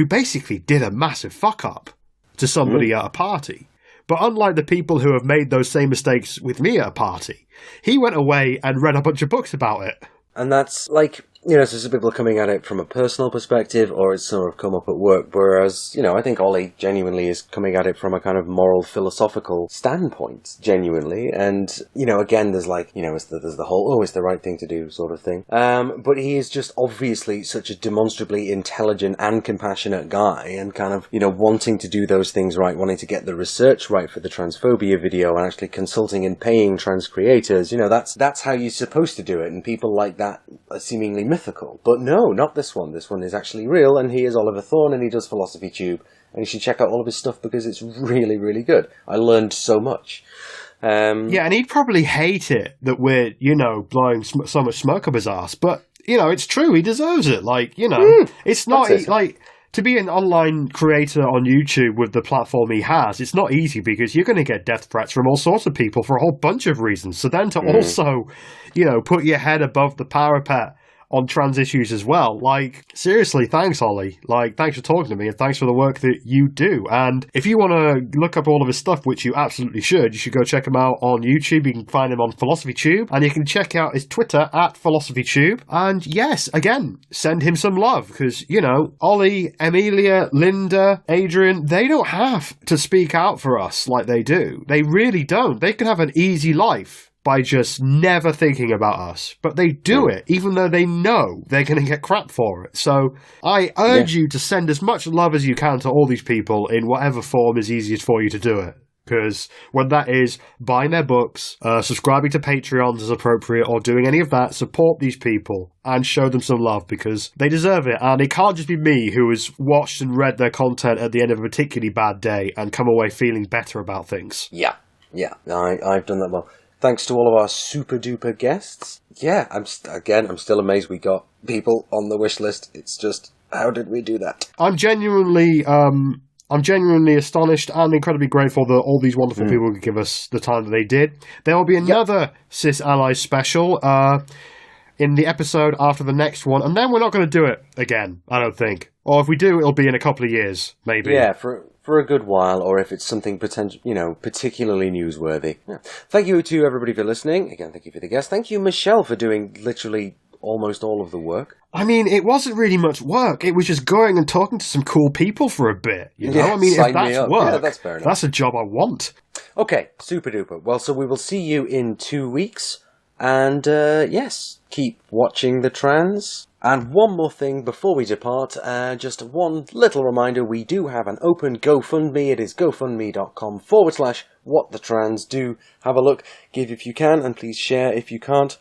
Speaker 1: basically did a massive fuck up to somebody at a party. But unlike the people who have made those same mistakes with me at a party, he went away and read a bunch of books about it.
Speaker 2: And that's like, so some people are coming at it from a personal perspective, or it's sort of come up at work, whereas, I think Olly genuinely is coming at it from a kind of moral, philosophical standpoint, genuinely. And, again, there's like, there's the whole, it's the right thing to do sort of thing. But he is just obviously such a demonstrably intelligent and compassionate guy, and kind of, wanting to do those things right, wanting to get the research right for the transphobia video, and actually consulting and paying trans creators. That's how you're supposed to do it, and people like that are seemingly mythical. But no, not this one. This one is actually real, and he is Oliver Thorn, and he does PhilosophyTube, and you should check out all of his stuff because it's really, really good. I learned so much.
Speaker 1: Yeah, and he'd probably hate it that we're, blowing so much smoke up his ass, but, it's true, he deserves it. Like, it's not, like, to be an online creator on YouTube with the platform he has, it's not easy because you're going to get death threats from all sorts of people for a whole bunch of reasons. So then to also, put your head above the parapet on trans issues as well. Like, seriously, thanks, Olly. Like, thanks for talking to me, and thanks for the work that you do. And if you want to look up all of his stuff, which you absolutely should, you should go check him out on YouTube. You can find him on PhilosophyTube, and you can check out his Twitter at PhilosophyTube. And yes, again, send him some love, because, Olly, Amelia, Linda, Adrian, they don't have to speak out for us like they do. They really don't. They can have an easy life by just never thinking about us. But they do it, even though they know they're going to get crap for it. So I urge you to send as much love as you can to all these people in whatever form is easiest for you to do it. Because when that is buying their books, subscribing to Patreons as appropriate, or doing any of that, support these people and show them some love, because they deserve it. And it can't just be me who has watched and read their content at the end of a particularly bad day and come away feeling better about things.
Speaker 2: Yeah. I've done that well. Thanks to all of our super duper guests. Yeah, I'm still amazed we got people on the wish list. It's just, how did we do that?
Speaker 1: I'm genuinely astonished and incredibly grateful that all these wonderful people could give us the time that they did. There will be another Cis Allies special in the episode after the next one, and then we're not going to do it again, I don't think. Or if we do, it'll be in a couple of years, maybe.
Speaker 2: Yeah, for a good while, or if it's something particularly newsworthy. Yeah. Thank you to everybody for listening. Again, thank you for the guest. Thank you, Michelle, for doing literally almost all of the work.
Speaker 1: I mean, it wasn't really much work. It was just going and talking to some cool people for a bit.
Speaker 2: Yeah,
Speaker 1: I mean, if that's work,
Speaker 2: that's fair enough.
Speaker 1: That's a job I want.
Speaker 2: Okay, super duper. Well, so we will see you in 2 weeks. And yes, keep watching the trans. And one more thing before we depart, just one little reminder, we do have an open GoFundMe. It is gofundme.com/whatthetrans. Do have a look, give if you can, and please share if you can't.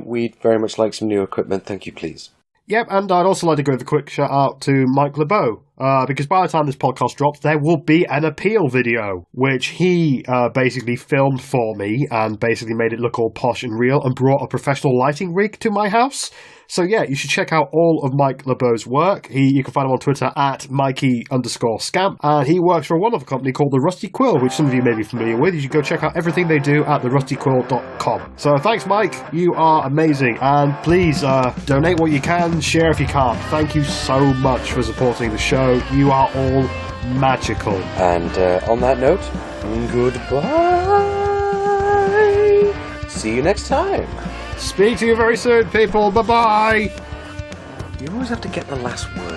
Speaker 2: We'd very much like some new equipment. Thank you, please.
Speaker 1: Yep, and I'd also like to give a quick shout out to Mike LeBeau, because by the time this podcast drops, there will be an appeal video, which he basically filmed for me and basically made it look all posh and real and brought a professional lighting rig to my house. So yeah, you should check out all of Mike LeBeau's work. You can find him on Twitter at Mikey_Scamp, and he works for a wonderful company called The Rusty Quill, which some of you may be familiar with. You should go check out everything they do at therustyquill.com. So thanks, Mike. You are amazing, and please donate what you can, share if you can't. Thank you so much for supporting the show. know you are all magical.
Speaker 2: And on that note, goodbye. See you next time.
Speaker 1: Speak to you very soon, people. Bye-bye.
Speaker 2: You always have to get the last word.